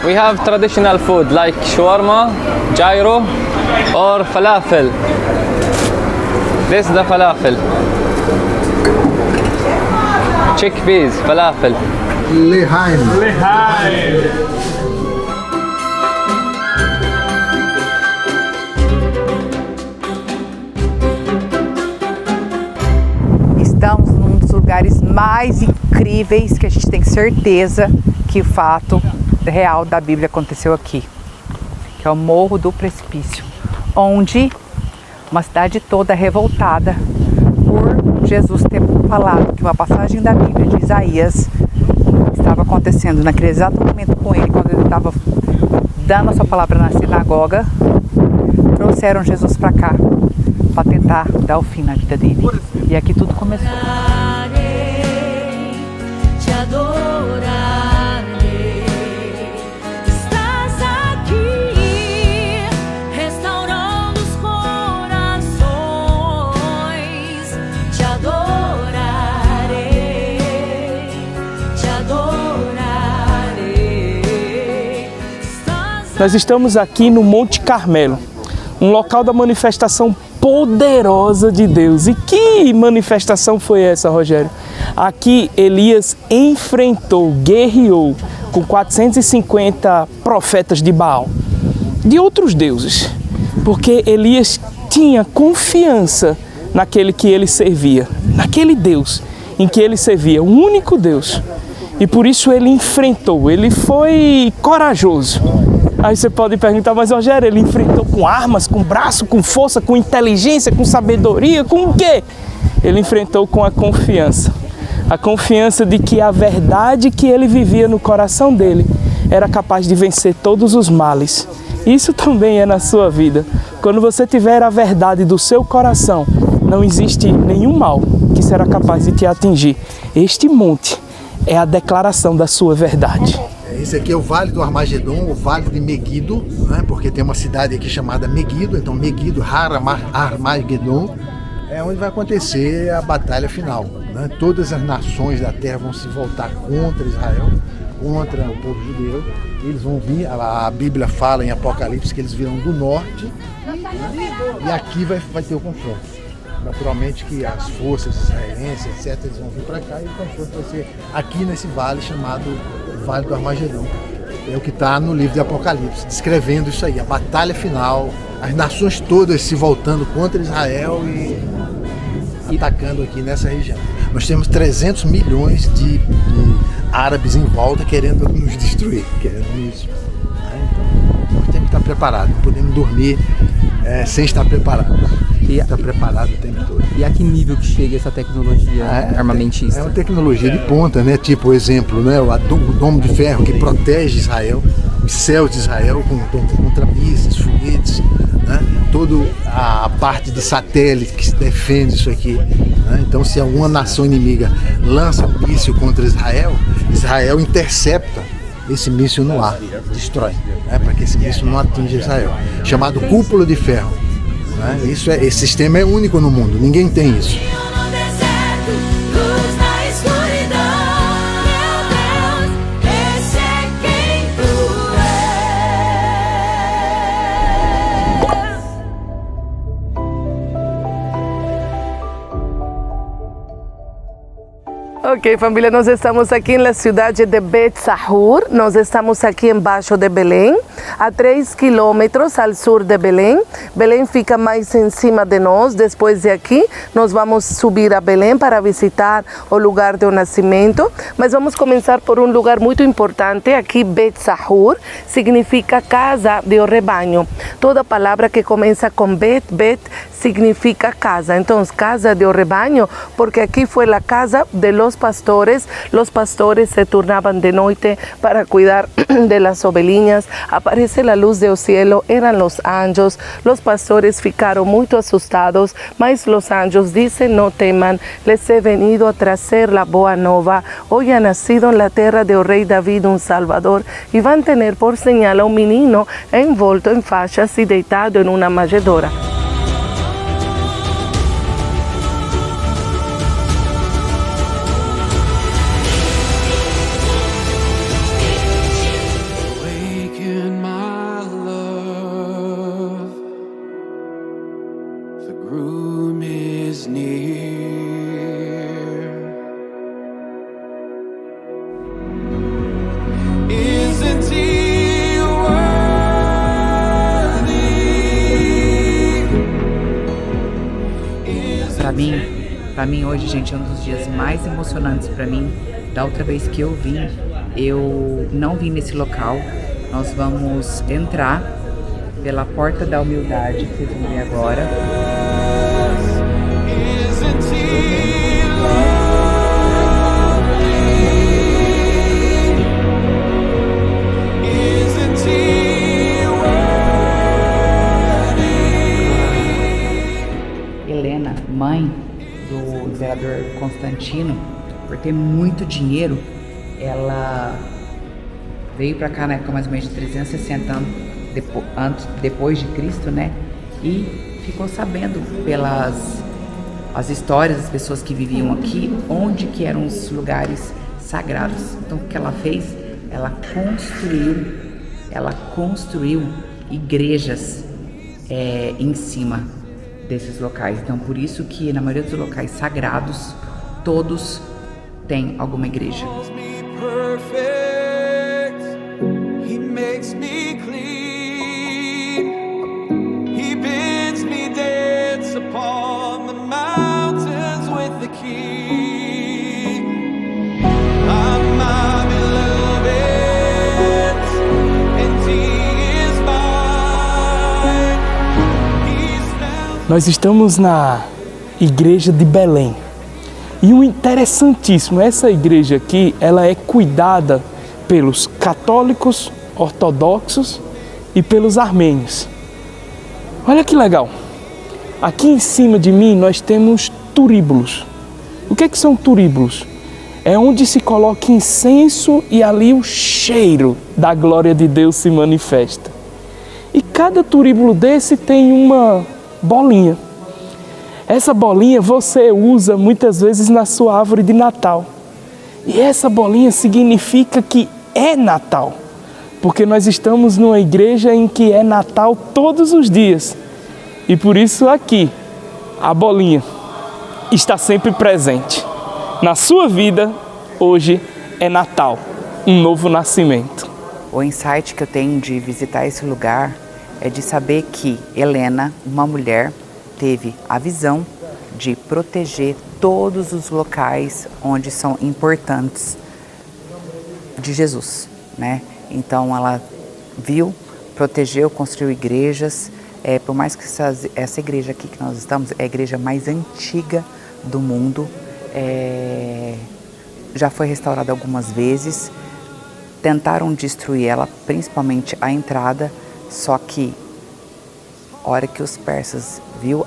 We have traditional food like shawarma, gyro, or falafel. This is the falafel. Chickpeas, falafel. Lehaim. Estamos num dos lugares mais incríveis que a gente tem certeza que o fato real da Bíblia aconteceu aqui, que é o Morro do Precipício, onde uma cidade toda revoltada por Jesus ter falado que uma passagem da Bíblia de Isaías estava acontecendo naquele exato momento com ele, quando ele estava dando a sua palavra na sinagoga, trouxeram Jesus para cá para tentar dar o fim na vida dele. E aqui tudo começou. Te adorarei, estás aqui, restaurando os corações. Te adorarei, te adorarei. Nós estamos aqui no Monte Carmelo, um local da manifestação poderosa de Deus. E que manifestação foi essa, Rogério? Aqui Elias enfrentou, guerreou com 450 profetas de Baal, de outros deuses, porque Elias tinha confiança naquele que ele servia, naquele Deus em que ele servia, o único Deus. E por isso ele enfrentou, ele foi corajoso. Aí você pode perguntar, mas Rogério, ele enfrentou com armas, com braço, com força, com inteligência, com sabedoria, com o quê? Ele enfrentou com a confiança de que a verdade que ele vivia no coração dele era capaz de vencer todos os males. Isso também é na sua vida. Quando você tiver a verdade do seu coração, não existe nenhum mal que será capaz de te atingir. Este monte é a declaração da sua verdade. Esse aqui é o Vale do Armagedon, o Vale de Meguido, né? Porque tem uma cidade aqui chamada Meguido, então Meguido, Armagedon, é onde vai acontecer a batalha final, né? Todas as nações da terra vão se voltar contra Israel, contra o povo judeu. Eles vão vir, a Bíblia fala em Apocalipse que eles virão do norte, né? E aqui vai ter o confronto. Naturalmente que as forças israelenses, etc., eles vão vir para cá e o confronto vai ser aqui nesse vale chamado Vale do Armagedon. É o que está no livro de Apocalipse, descrevendo isso aí, a batalha final, as nações todas se voltando contra Israel e atacando aqui nessa região. Nós temos 300 milhões de árabes em volta querendo nos destruir, querendo nos... Então, nós temos estar preparado. Não podemos dormir sem estar preparado. Está preparado o tempo todo. E a que nível que chega essa tecnologia armamentista? É uma tecnologia de ponta, né? Tipo, o exemplo, né? O domo de ferro que protege Israel, os céus de Israel contra mísseis, foguetes, né? Toda a parte de satélite que defende isso aqui. Né? Então, se alguma nação inimiga lança um míssil contra Israel, Israel intercepta esse míssil no ar, destrói, né? Para que esse míssil não atinja Israel. Chamado cúpula de ferro. Né? Esse sistema é único no mundo, ninguém tem isso. Ok, família, nós estamos aqui na cidade de Bet Sahur, nós estamos aqui embaixo de Belém, a 3 quilômetros ao sul de Belém. Belém fica mais em cima de nós, depois de aqui nós vamos subir a Belém para visitar o lugar do nascimento, mas vamos começar por um lugar muito importante, aqui Bet Sahur, significa casa do rebanho. Toda palavra que começa com Bet significa casa, então casa do rebanho, porque aqui foi a casa de los pastores se turnaban de noite para cuidar de las ovelhinhas, aparece a luz do cielo, eram los anjos, los pastores ficaram muito assustados, mas los anjos dizem, não teman, les he venido a trazer la boa nova, hoy ha nacido en la terra del rei David un salvador, e vão ter por señal a um menino envolto em faixas e deitado em uma manjedoura. Para mim hoje, gente, é um dos dias mais emocionantes para mim. Da outra vez que eu vim, eu não vim nesse local. Nós vamos entrar pela porta da humildade, que vocês vão ver agora. Helena, mãe do imperador Constantino, por ter muito dinheiro, ela veio para cá na época mais ou menos de 360 anos depois de Cristo, né? E ficou sabendo pelas as histórias das pessoas que viviam aqui, onde que eram os lugares sagrados. Então o que ela fez? Ela construiu igrejas em cima desses locais. Então por isso que na maioria dos locais sagrados todos têm alguma igreja. Nós estamos na igreja de Belém. E o interessantíssimo, essa igreja aqui, ela é cuidada pelos católicos, ortodoxos e pelos armênios. Olha que legal. Aqui em cima de mim nós temos turíbulos. O que são turíbulos? É onde se coloca incenso e ali o cheiro da glória de Deus se manifesta. E cada turíbulo desse tem uma bolinha. Essa bolinha você usa muitas vezes na sua árvore de Natal. E essa bolinha significa que é Natal. Porque nós estamos numa igreja em que é Natal todos os dias. E por isso aqui, a bolinha está sempre presente. Na sua vida, hoje é Natal, um novo nascimento. O insight que eu tenho de visitar esse lugar é de saber que Helena, uma mulher, teve a visão de proteger todos os locais onde são importantes de Jesus, né? Então ela viu, protegeu, construiu igrejas. Por mais que essa igreja aqui que nós estamos é a igreja mais antiga do mundo, já foi restaurada algumas vezes. Tentaram destruir ela, principalmente a entrada, só que a hora que os persas viu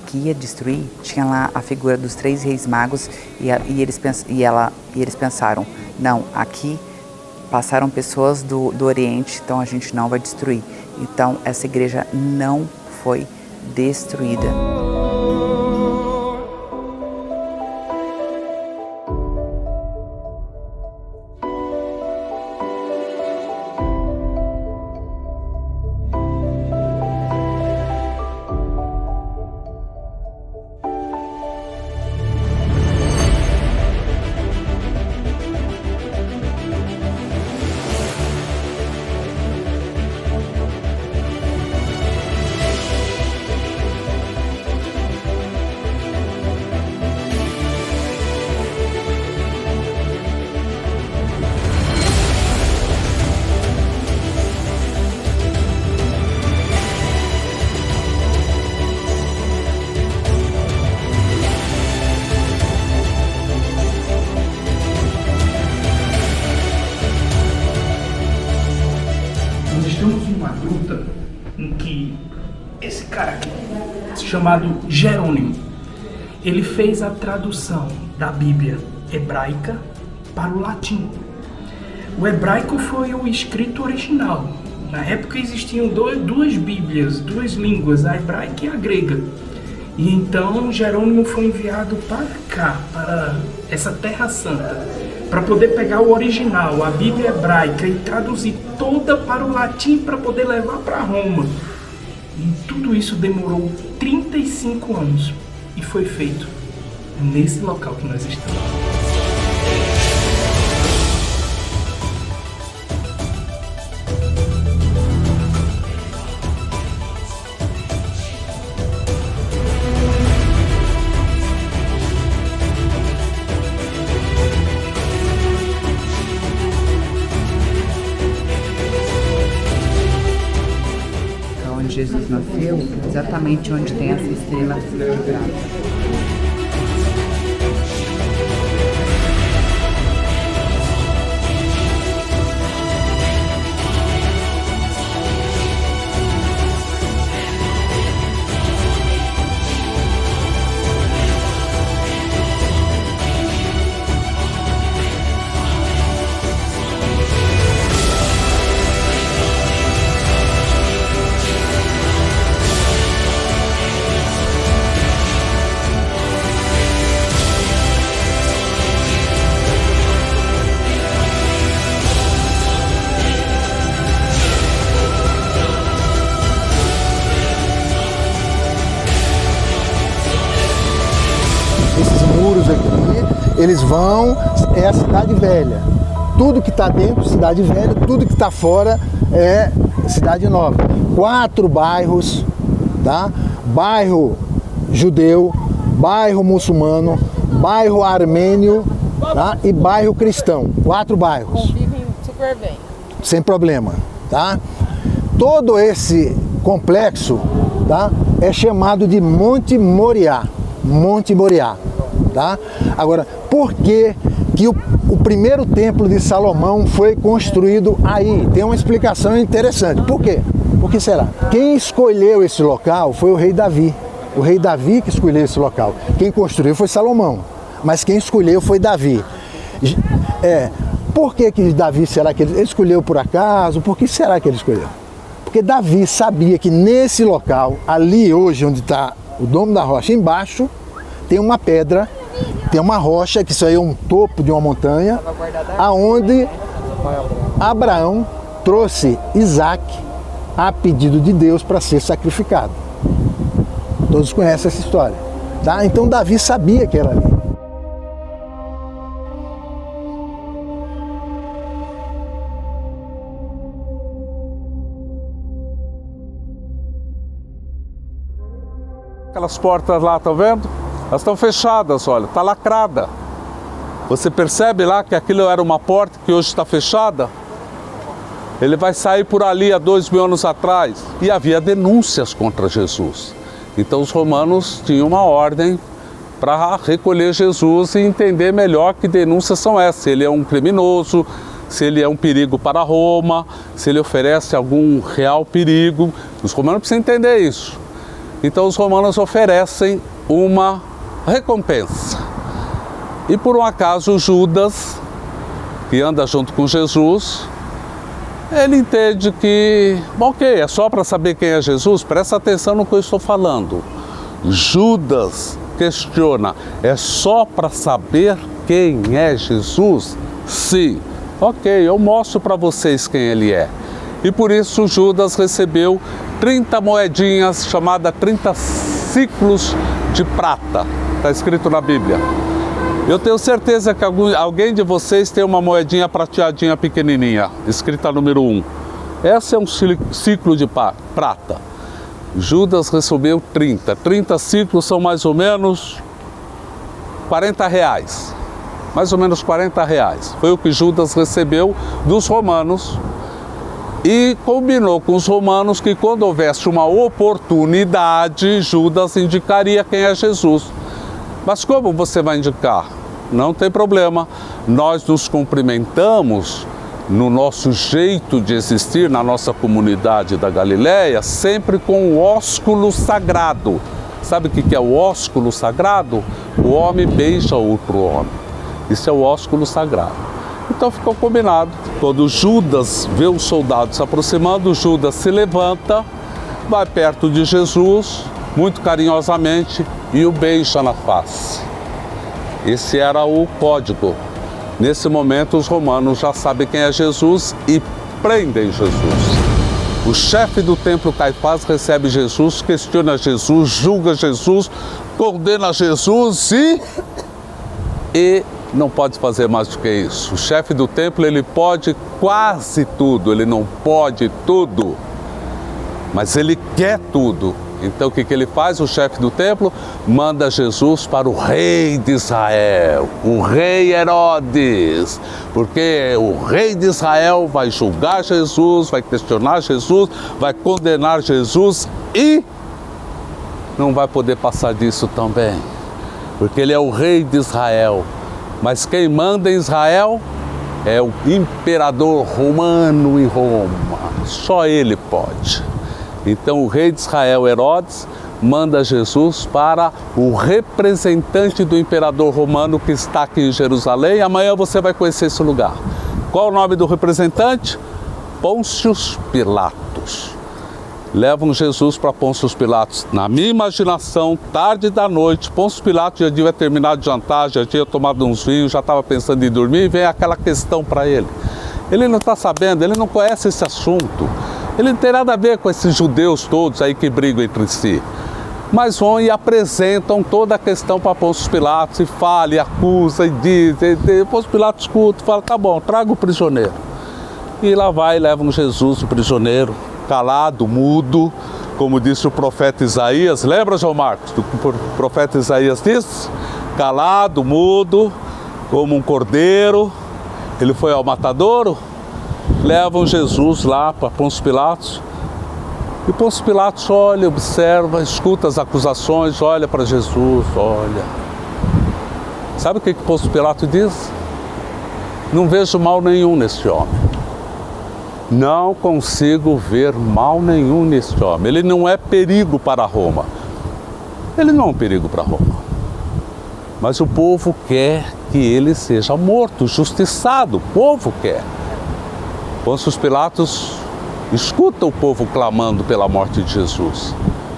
que ia destruir, tinha lá a figura dos 3 reis magos e eles pensaram, não, aqui passaram pessoas do Oriente, então a gente não vai destruir. Então essa igreja não foi destruída. Chamado Jerônimo, ele fez a tradução da Bíblia hebraica para o latim. O hebraico foi o escrito original. Na época existiam duas Bíblias, 2 línguas, a hebraica e a grega. E então Jerônimo foi enviado para cá, para essa Terra Santa, para poder pegar o original, a Bíblia hebraica, e traduzir toda para o latim para poder levar para Roma. E tudo isso demorou 35 anos e foi feito nesse local que nós estamos. Jesus nasceu, exatamente onde tem essa estrela sagrada. Eles vão, é a cidade velha. Tudo que está dentro, cidade velha, tudo que está fora é cidade nova. 4 bairros, tá? Bairro judeu, bairro muçulmano, bairro armênio, tá? E bairro cristão. 4 bairros. Convivem super bem. Sem problema, tá? Todo esse complexo, tá? É chamado de Monte Moriá. Monte Moriá. Tá? Agora, por que o primeiro templo de Salomão foi construído aí? Tem uma explicação interessante. Por quê? Por que será? Quem escolheu esse local foi o rei Davi. O rei Davi que escolheu esse local. Quem construiu foi Salomão, mas quem escolheu foi Davi. Por que Davi, será que ele escolheu por acaso? Por que será que ele escolheu? Porque Davi sabia que nesse local, ali hoje onde está o Domo da Rocha, embaixo, tem uma pedra, tem uma rocha, que isso aí é um topo de uma montanha, aonde Abraão trouxe Isaac a pedido de Deus para ser sacrificado. Todos conhecem essa história, tá? Então Davi sabia que era ali. Aquelas portas lá, tá vendo? Elas estão fechadas, olha, está lacrada. Você percebe lá que aquilo era uma porta que hoje está fechada? Ele vai sair por ali há 2000 anos atrás. E havia denúncias contra Jesus. Então os romanos tinham uma ordem para recolher Jesus e entender melhor que denúncias são essas. Se ele é um criminoso, se ele é um perigo para Roma, se ele oferece algum real perigo. Os romanos precisam entender isso. Então os romanos oferecem uma recompensa. E por um acaso Judas, que anda junto com Jesus, ele entende que, ok, é só para saber quem é Jesus, presta atenção no que eu estou falando. Judas questiona, é só para saber quem é Jesus? Sim. Ok, eu mostro para vocês quem ele é. E por isso Judas recebeu 30 moedinhas, chamadas 30 ciclos de prata. Está escrito na Bíblia. Eu tenho certeza que alguém de vocês tem uma moedinha prateadinha pequenininha, escrita número 1. Essa é um ciclo de prata. Judas recebeu 30. 30 ciclos são mais ou menos R$40. Mais ou menos R$40. Foi o que Judas recebeu dos romanos e combinou com os romanos que quando houvesse uma oportunidade, Judas indicaria quem é Jesus. Mas como você vai indicar? Não tem problema. Nós nos cumprimentamos no nosso jeito de existir, na nossa comunidade da Galileia, sempre com o ósculo sagrado. Sabe o que é o ósculo sagrado? O homem beija outro homem. Isso é o ósculo sagrado. Então ficou combinado. Quando Judas vê os soldados se aproximando, Judas se levanta, vai perto de Jesus, muito carinhosamente, e o beija na face. Esse era o código. Nesse momento, os romanos já sabem quem é Jesus e prendem Jesus. O chefe do templo, Caifás, recebe Jesus, questiona Jesus, julga Jesus, condena Jesus e não pode fazer mais do que isso. O chefe do templo, ele pode quase tudo, ele não pode tudo, mas ele quer tudo. Então o que ele faz? O chefe do templo manda Jesus para o rei de Israel, o rei Herodes, porque o rei de Israel vai julgar Jesus, vai questionar Jesus, vai condenar Jesus e não vai poder passar disso também, porque ele é o rei de Israel. Mas quem manda em Israel é o imperador romano em Roma, só ele pode. Então o rei de Israel, Herodes, manda Jesus para o representante do imperador romano que está aqui em Jerusalém. Amanhã você vai conhecer esse lugar. Qual o nome do representante? Pôncio Pilatos. Levam Jesus para Pôncio Pilatos. Na minha imaginação, tarde da noite, Pôncio Pilatos já devia terminar de jantar, já tinha tomado uns vinhos, já estava pensando em dormir, e vem aquela questão para ele. Ele não está sabendo, ele não conhece esse assunto. Ele não tem nada a ver com esses judeus todos aí que brigam entre si. Mas vão e apresentam toda a questão para Pôncio Pilatos e fala, e acusa, e diz. Pôncio Pilatos escuta e fala, tá bom, traga o prisioneiro. E lá vai, levam Jesus, o prisioneiro, calado, mudo, como disse o profeta Isaías. Lembra, João Marcos, do que o profeta Isaías disse? Calado, mudo, como um cordeiro. Ele foi ao matadouro. Levam Jesus lá para Pôncio Pilatos e Pôncio Pilatos olha, observa, escuta as acusações, olha para Jesus, olha. Sabe o que Pôncio Pilatos diz? Não vejo mal nenhum neste homem. Não consigo ver mal nenhum neste homem. Ele não é perigo para Roma. Ele não é um perigo para Roma. Mas o povo quer que ele seja morto, justiçado. O povo quer. Pôncio Pilatos escuta o povo clamando pela morte de Jesus,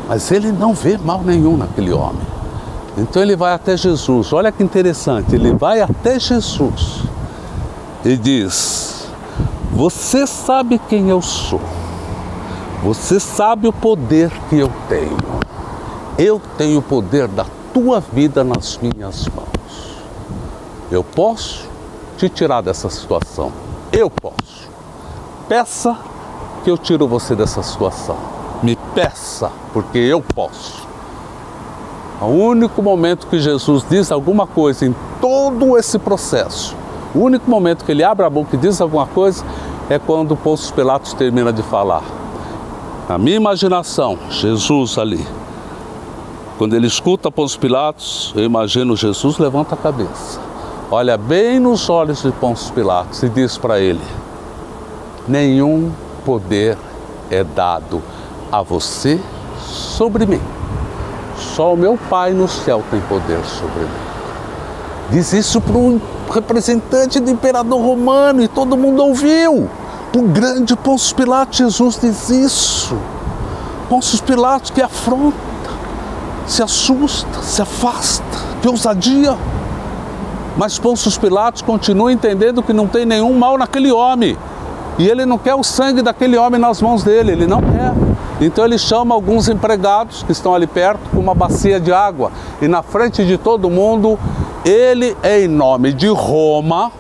mas ele não vê mal nenhum naquele homem. Então ele vai até Jesus, olha que interessante, ele vai até Jesus e diz, você sabe quem eu sou, você sabe o poder que eu tenho o poder da tua vida nas minhas mãos, eu posso te tirar dessa situação, eu posso. Peça que eu tiro você dessa situação. Me peça, porque eu posso. O único momento que Jesus diz alguma coisa em todo esse processo, o único momento que ele abre a boca e diz alguma coisa, é quando Pôncio Pilatos termina de falar. Na minha imaginação, Jesus ali. Quando ele escuta Pôncio Pilatos, eu imagino Jesus levanta a cabeça, olha bem nos olhos de Pôncio Pilatos e diz para ele: nenhum poder é dado a você sobre mim. Só o meu Pai no céu tem poder sobre mim. Diz isso para um representante do imperador romano e todo mundo ouviu. O grande Pôncio Pilatos, Jesus diz isso. Pôncio Pilatos que afronta, se assusta, se afasta, que ousadia. Mas Pôncio Pilatos continua entendendo que não tem nenhum mal naquele homem. E ele não quer o sangue daquele homem nas mãos dele, ele não quer. Então ele chama alguns empregados que estão ali perto com uma bacia de água. E na frente de todo mundo, ele, em nome de Roma,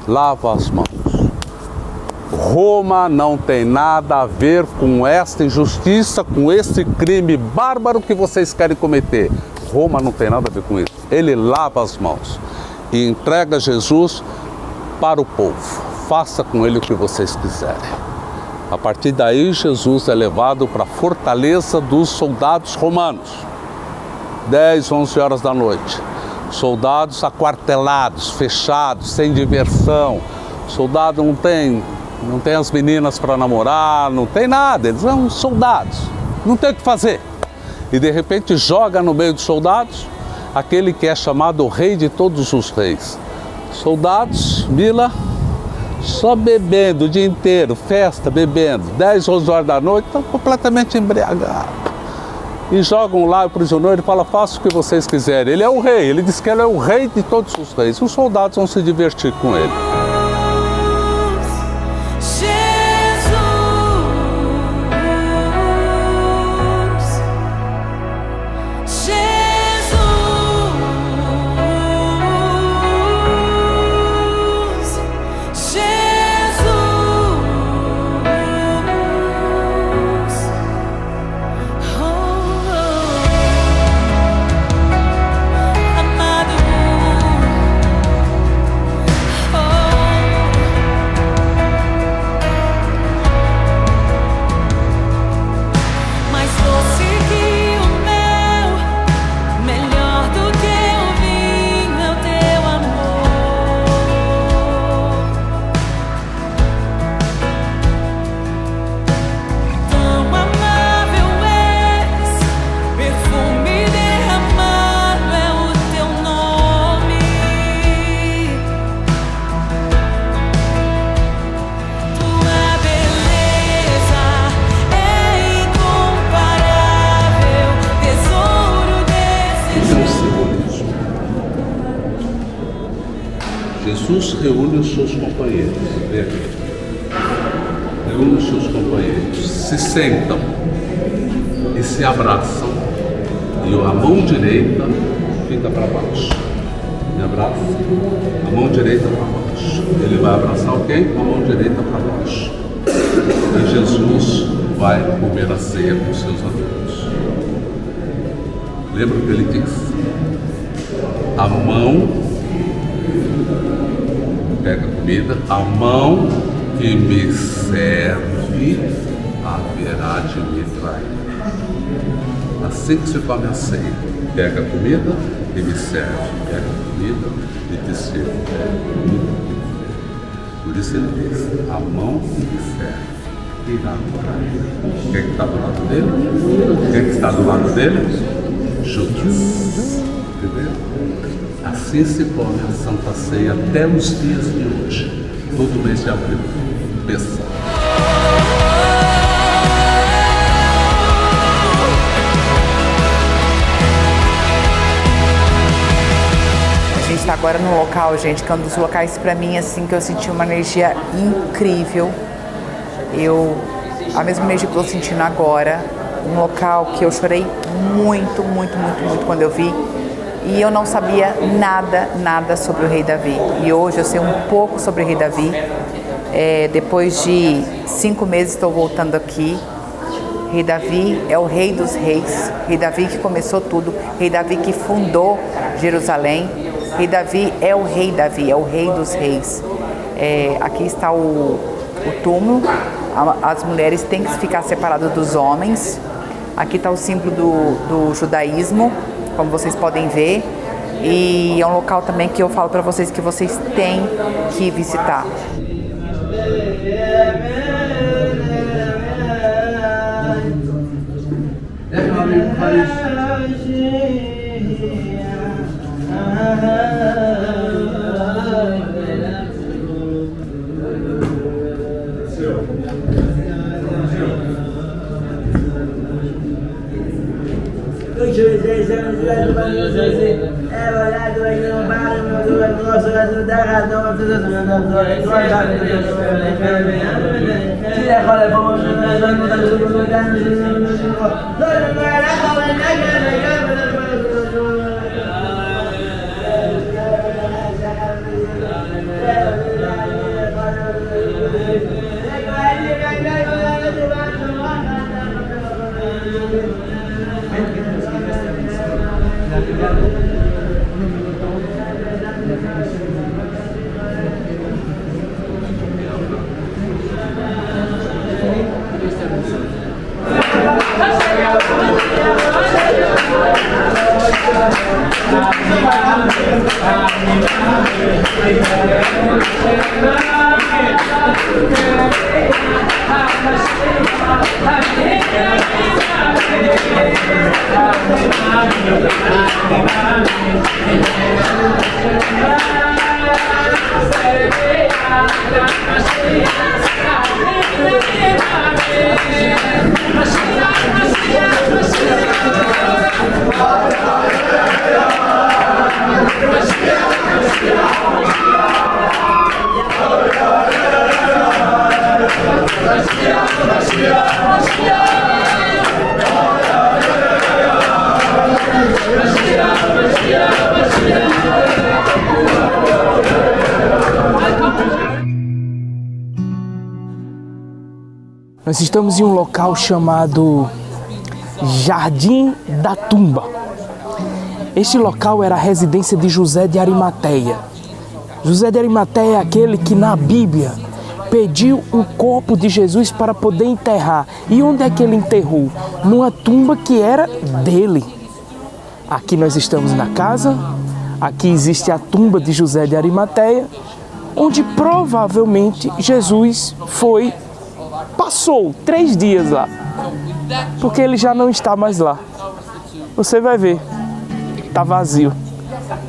lava as mãos. Roma não tem nada a ver com esta injustiça, com esse crime bárbaro que vocês querem cometer. Roma não tem nada a ver com isso. Ele lava as mãos e entrega Jesus para o povo. Faça com ele o que vocês quiserem. A partir daí, Jesus é levado para a fortaleza dos soldados romanos. 10, 11 horas da noite. Soldados aquartelados, fechados, sem diversão. Soldado não tem as meninas para namorar, não tem nada. Eles são soldados, não tem o que fazer. E de repente joga no meio dos soldados aquele que é chamado o rei de todos os reis. Soldados, Mila, só bebendo o dia inteiro, festa, bebendo, 10, 11 horas da noite, estão completamente embriagados. E jogam lá o prisioneiro e fala: faça o que vocês quiserem. Ele é o rei, ele diz que ele é o rei de todos os reis. Os soldados vão se divertir com ele. Jesus reúne os seus companheiros, reúne os seus companheiros, se sentam e se abraçam, e a mão direita fica para baixo. Me abraça, a mão direita para baixo. Ele vai abraçar alguém com a mão direita para baixo. E Jesus vai comer a ceia com seus amigos. Lembra o que ele disse? A mão pega a comida, a mão que me serve haverá de me trair. Assim que se come a ceia, pega a comida e me serve, pega a comida e te serve. Por isso ele diz: a mão que me serve irá me trair. Quem está do lado dele? Quem está do lado dele? Judas. Entendeu? Assim se come a Santa Ceia até os dias de hoje, todo mês de abril. Pensa. A gente está agora no local, gente, que é um dos locais para mim, assim, que eu senti uma energia incrível. A mesma energia que eu estou sentindo agora, um local que eu chorei muito, muito, muito, muito quando eu vi. E eu não sabia nada sobre o rei Davi. E hoje eu sei um pouco sobre o rei Davi. Depois de 5 meses estou voltando aqui. Rei Davi é o rei dos reis. Rei Davi que começou tudo. Rei Davi que fundou Jerusalém. Rei Davi é o rei Davi, é o rei dos reis. Aqui está o o túmulo. As mulheres têm que ficar separadas dos homens. Aqui está o símbolo do judaísmo, como vocês podem ver. E é um local também que eu falo para vocês que vocês têm que visitar. Nós estamos em um local chamado Jardim da Tumba. Este local era a residência de José de Arimateia. José de Arimateia é aquele que na Bíblia pediu o corpo de Jesus para poder enterrar. E onde é que ele enterrou? Numa tumba que era dele. Aqui nós estamos na casa, aqui existe a tumba de José de Arimateia, onde provavelmente Jesus passou 3 dias lá, porque ele já não está mais lá. Você vai ver, está vazio.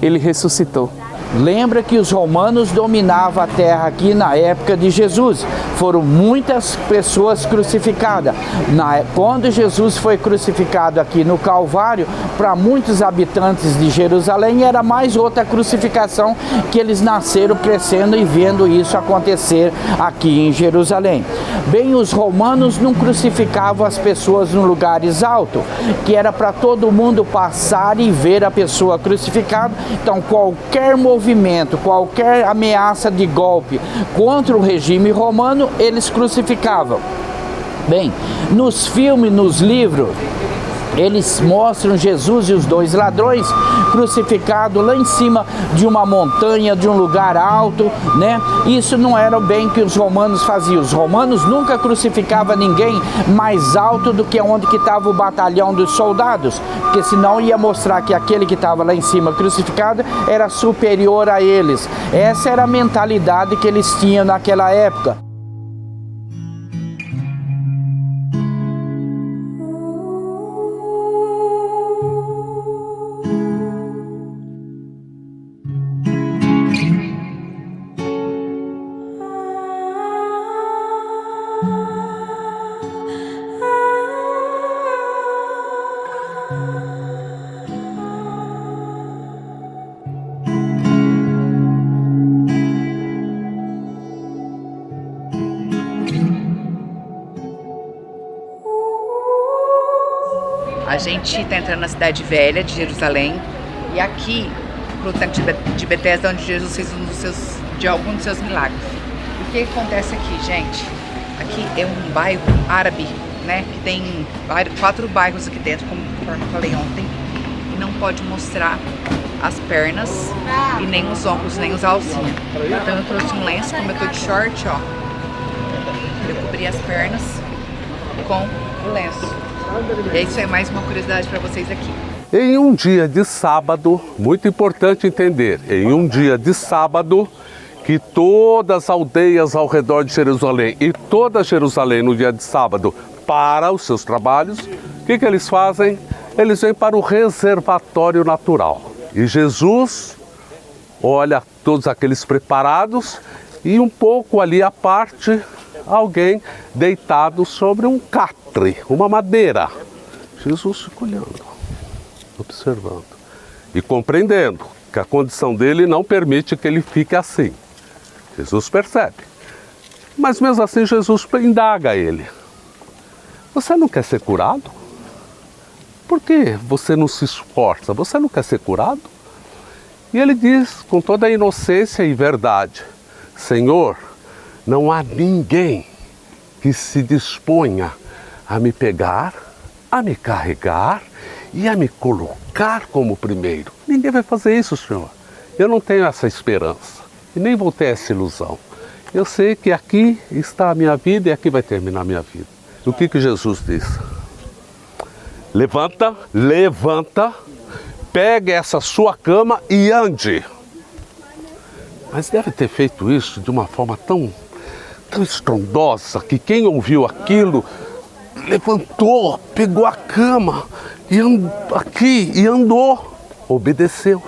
Ele ressuscitou. Lembra que os romanos dominavam a terra aqui na época de Jesus. Foram muitas pessoas crucificadas. Quando Jesus foi crucificado aqui no Calvário, para muitos habitantes de Jerusalém, era mais outra crucificação que eles nasceram crescendo e vendo isso acontecer aqui em Jerusalém. Bem, os romanos não crucificavam as pessoas em lugares altos, que era para todo mundo passar e ver a pessoa crucificada. Então, qualquer movimento, qualquer ameaça de golpe contra o regime romano, eles crucificavam. Bem, nos filmes, nos livros, eles mostram Jesus e os 2 ladrões crucificados lá em cima de uma montanha, de um lugar alto, né? Isso não era bem o que os romanos faziam. Os romanos nunca crucificavam ninguém mais alto do que onde que estava o batalhão dos soldados, porque senão ia mostrar que aquele que estava lá em cima crucificado era superior a eles. Essa era a mentalidade que eles tinham naquela época. A gente está entrando na cidade velha de Jerusalém e aqui pro tanque de Betesda, onde Jesus fez alguns dos seus milagres. O que acontece aqui, gente? Aqui é um bairro árabe, né? Que tem 4 bairros aqui dentro, como eu falei ontem, e não pode mostrar as pernas e nem os ombros, nem os alcinhos. Então eu trouxe um lenço, como eu tô de short, ó. cobrir as pernas com o lenço. E é isso aí, mais uma curiosidade para vocês aqui. Em um dia de sábado, muito importante entender, em um dia de sábado, que todas as aldeias ao redor de Jerusalém e toda Jerusalém no dia de sábado para os seus trabalhos, o que eles fazem? Eles vêm para o reservatório natural. E Jesus olha todos aqueles preparados e um pouco ali à parte, alguém deitado sobre um catre, uma madeira. Jesus fica olhando, observando e compreendendo que a condição dele não permite que ele fique assim. Jesus percebe. Mas mesmo assim Jesus indaga ele. Você não quer ser curado? Por que você não se esforça? Você não quer ser curado? E ele diz com toda a inocência e verdade: Senhor, não há ninguém que se disponha a me pegar, a me carregar e a me colocar como primeiro. Ninguém vai fazer isso, Senhor. Eu não tenho essa esperança e nem vou ter essa ilusão. Eu sei que aqui está a minha vida e aqui vai terminar a minha vida. O que Jesus diz? Levanta, levanta, pegue essa sua cama e ande. Mas deve ter feito isso de uma forma tão estrondosa que quem ouviu aquilo levantou, pegou a cama e andou, obedeceu.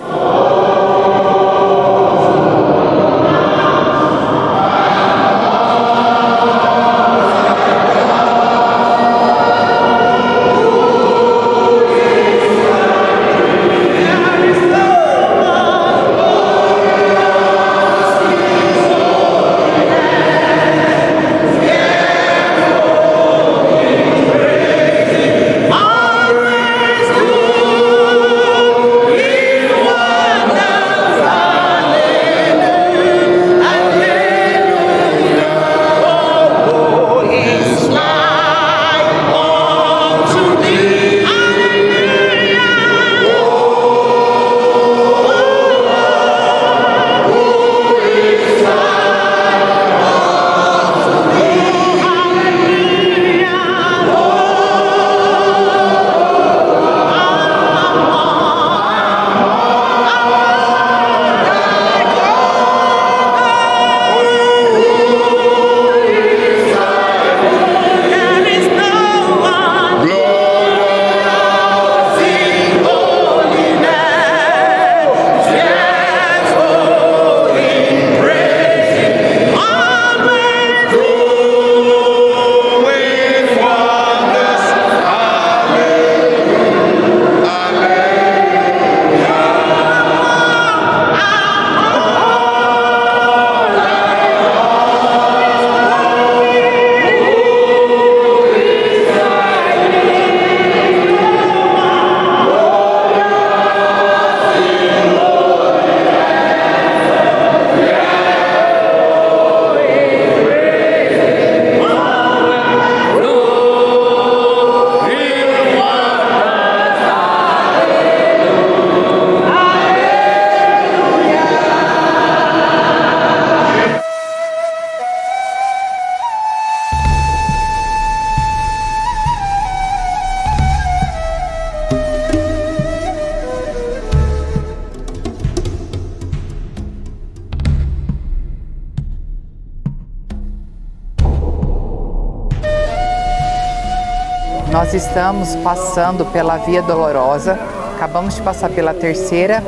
Nós estamos passando pela Via Dolorosa, acabamos de passar pela terceira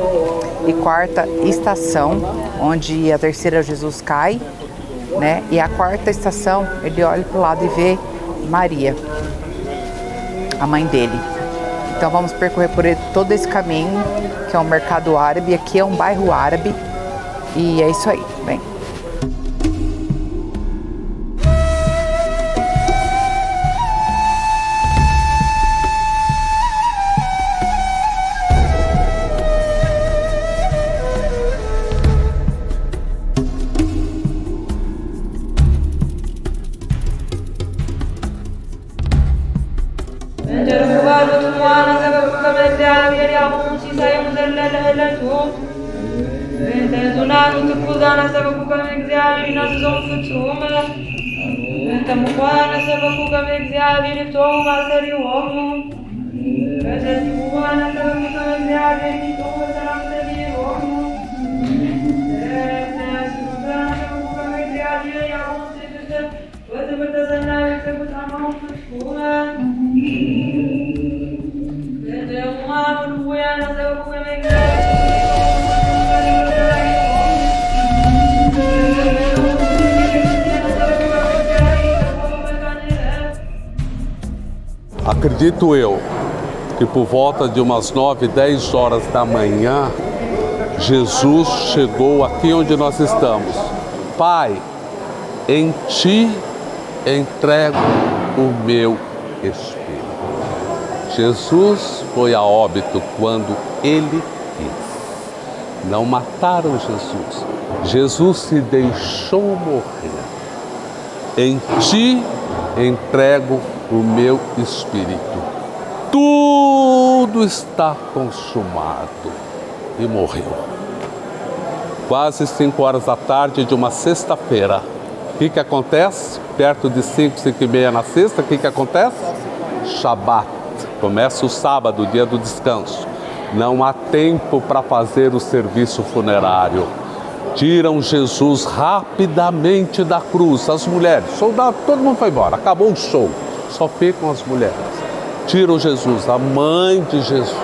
e quarta estação, onde a terceira Jesus cai, né? E a quarta estação, ele olha para o lado e vê Maria, a mãe dele. Então vamos percorrer por todo esse caminho, que é um mercado árabe, aqui é um bairro árabe, e é isso aí, vem. Acredito eu que por volta de umas 9, 10 horas da manhã, Jesus chegou aqui onde nós estamos. Pai, em Ti entrego o meu espírito. Jesus foi a óbito quando Ele quis. Não mataram Jesus. Jesus se deixou morrer. Em Ti entrego o meu espírito. Tudo está consumado. E morreu. Quase 5 horas da tarde de uma sexta-feira. O que acontece? Perto de 5, 5 e meia na sexta, o que acontece? Shabat. Começa o sábado, o dia do descanso. Não há tempo para fazer o serviço funerário. Tiram Jesus rapidamente da cruz. As mulheres, soldados, todo mundo foi embora. Acabou o show. Só ficam as mulheres. Tiram Jesus, a mãe de Jesus,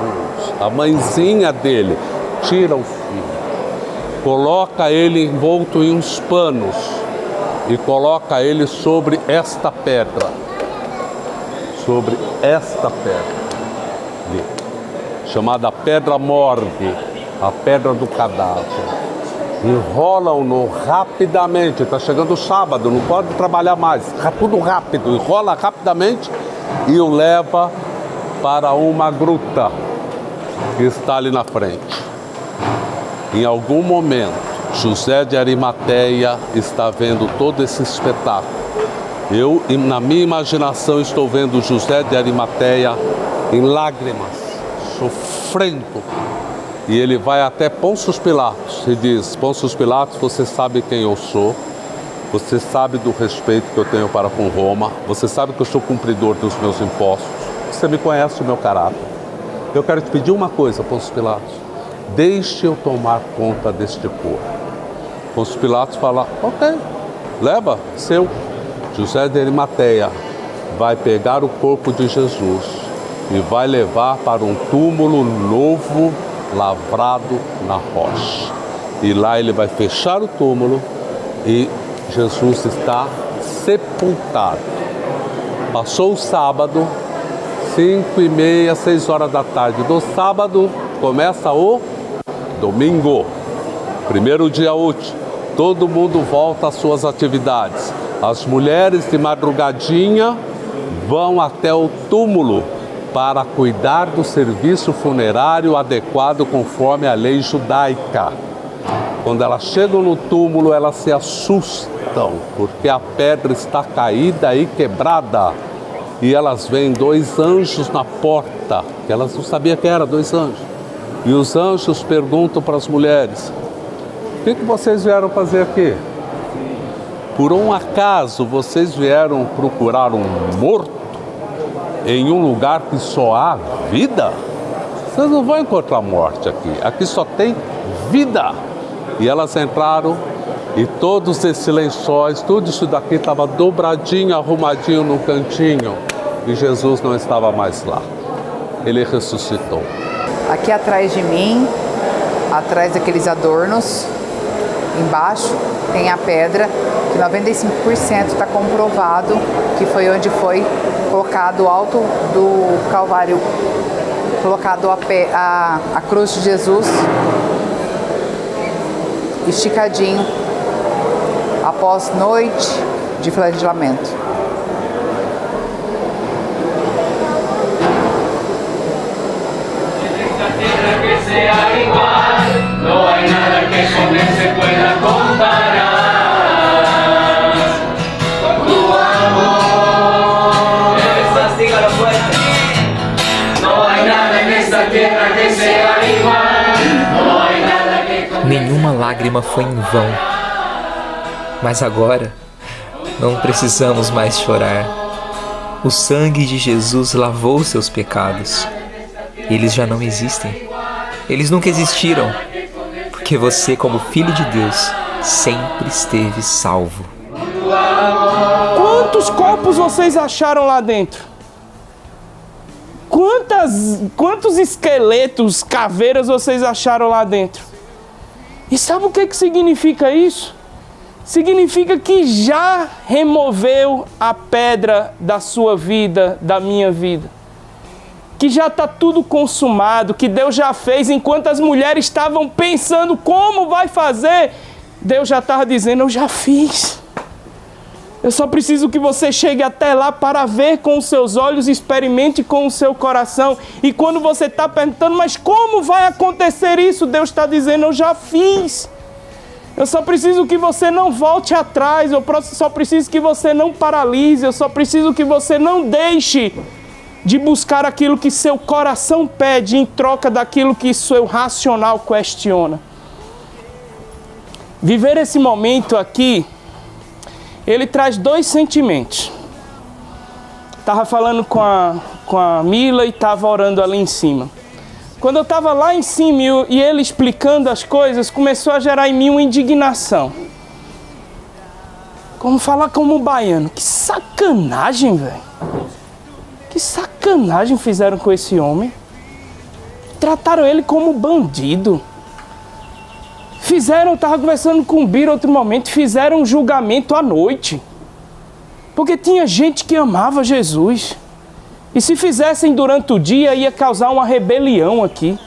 a mãezinha dele. Tira o filho. Coloca ele envolto em uns panos. E coloca ele sobre esta pedra. Sobre esta pedra. Ali, chamada pedra morgue. A pedra do cadáver. Enrolam-no rapidamente, está chegando o sábado, não pode trabalhar mais, tudo rápido, enrola rapidamente e o leva para uma gruta que está ali na frente. Em algum momento, José de Arimateia está vendo todo esse espetáculo. Eu, na minha imaginação, estou vendo José de Arimateia em lágrimas, sofrendo. E ele vai até Pôncio Pilatos e diz: Pôncio Pilatos, você sabe quem eu sou, você sabe do respeito que eu tenho para com Roma, você sabe que eu sou cumpridor dos meus impostos, você me conhece o meu caráter. Eu quero te pedir uma coisa, Pôncio Pilatos, deixe eu tomar conta deste corpo. Pôncio Pilatos fala: ok, leva, seu. José de Arimateia vai pegar o corpo de Jesus e vai levar para um túmulo novo, lavrado na rocha. E lá ele vai fechar o túmulo e Jesus está sepultado. Passou o sábado, 5 e meia, 6 horas da tarde do sábado, começa o domingo, primeiro dia útil. Todo mundo volta às suas atividades. As mulheres de madrugadinha vão até o túmulo para cuidar do serviço funerário adequado conforme a lei judaica. Quando elas chegam no túmulo, elas se assustam, porque a pedra está caída e quebrada. E elas veem 2 anjos na porta, que elas não sabiam que eram 2 anjos. E os anjos perguntam para as mulheres: o que vocês vieram fazer aqui? Por um acaso vocês vieram procurar um morto em um lugar que só há vida? Vocês não vão encontrar morte aqui. Aqui só tem vida. E elas entraram e todos esses lençóis, tudo isso daqui estava dobradinho, arrumadinho no cantinho. E Jesus não estava mais lá. Ele ressuscitou. Aqui atrás de mim, atrás daqueles adornos, embaixo tem a pedra, que 95% está comprovado que foi onde foi colocado o alto do Calvário, colocado a cruz de Jesus, esticadinho, após noite de flagelamento. No hay nada que con él se pueda comparar. Tu amor, dígalo fuerte. No hay nada en esta tierra que sea igual. No hay nada que con Nenhuma lágrima foi em vão. Mas agora, Não precisamos mais chorar. O sangue de Jesus lavou seus pecados. Eles já não existem. Eles nunca existiram, porque você, como filho de Deus, sempre esteve salvo. Quantos corpos vocês acharam lá dentro? Quantos esqueletos, caveiras vocês acharam lá dentro? E sabe o que significa isso? Significa que já removeu a pedra da sua vida, da minha vida. Que já está tudo consumado, que Deus já fez. Enquanto as mulheres estavam pensando como vai fazer, Deus já estava dizendo, eu já fiz. Eu só preciso que você chegue até lá para ver com os seus olhos, experimente com o seu coração. E quando você está perguntando, mas como vai acontecer isso? Deus está dizendo, eu já fiz. Eu só preciso que você não volte atrás, eu só preciso que você não paralise, eu só preciso que você não deixe de buscar aquilo que seu coração pede em troca daquilo que seu racional questiona. Viver esse momento aqui, ele traz dois sentimentos. Estava falando com a Mila e estava orando ali em cima. Quando eu estava lá em cima e ele explicando as coisas, começou a gerar em mim uma indignação. Como falar como baiano, que sacanagem, velho. Que sacanagem fizeram com esse homem. Trataram ele como bandido. Eu estava conversando com o Bira outro momento, fizeram um julgamento à noite. Porque tinha gente que amava Jesus. E se fizessem durante o dia, ia causar uma rebelião aqui.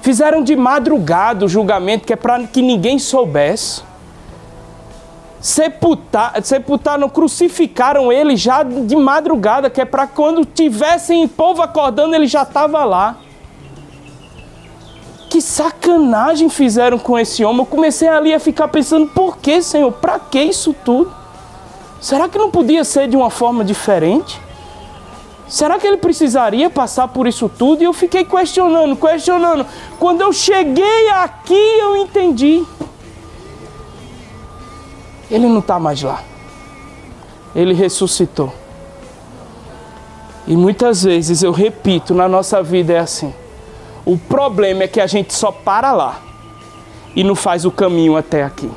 Fizeram de julgamento, que é para que ninguém soubesse. Sepultaram, crucificaram ele já de madrugada, que é para quando tivessem o povo acordando, ele já estava lá. Que sacanagem fizeram com esse homem. Eu comecei ali a ficar pensando, por que, Senhor? Para que isso tudo? Será que não podia ser de uma forma diferente? Será que ele precisaria passar por isso tudo? E eu fiquei questionando. Quando eu cheguei aqui, eu entendi. Ele não está mais lá. Ele ressuscitou. E muitas vezes, eu repito, na nossa vida é assim. O problema é que a gente só para lá e não faz o caminho até aqui.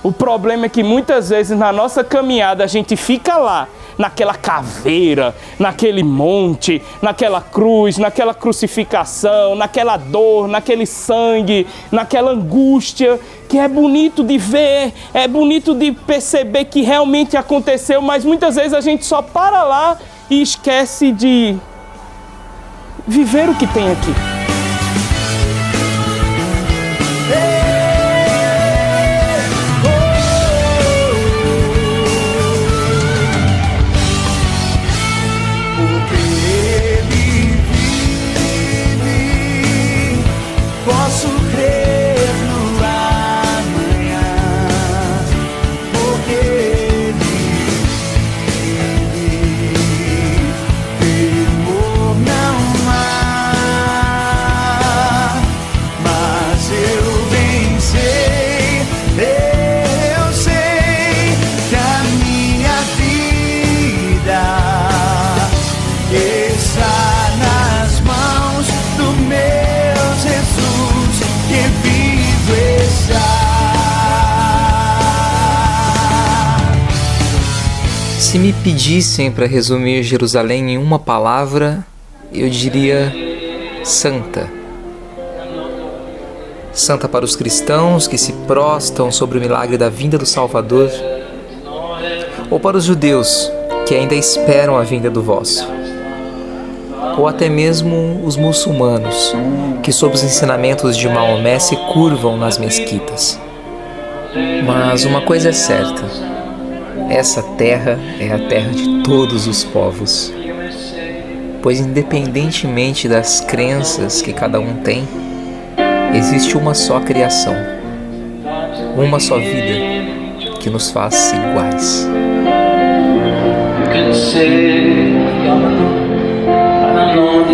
O problema é que muitas vezes na nossa caminhada a gente fica lá, naquela caveira, naquele monte, naquela cruz, naquela crucificação, naquela dor, naquele sangue, naquela angústia, que é bonito de ver, é bonito de perceber que realmente aconteceu, mas muitas vezes a gente só para lá e esquece de viver o que tem aqui. Posso crer no amanhã, porque ele temor não há, mas eu bem sei, eu sei que a minha vida está nas mãos do meu Jesus, que vivo está. Se me pedissem para resumir Jerusalém em uma palavra, eu diria santa. Santa para os cristãos que se prostam sobre o milagre da vinda do Salvador, ou para os judeus que ainda esperam a vinda do vosso, ou até mesmo os muçulmanos que sob os ensinamentos de Maomé se curvam nas mesquitas. Mas uma coisa é certa, essa terra é a terra de todos os povos, pois independentemente das crenças que cada um tem, existe uma só criação, uma só vida que nos faz iguais. Cansei, para não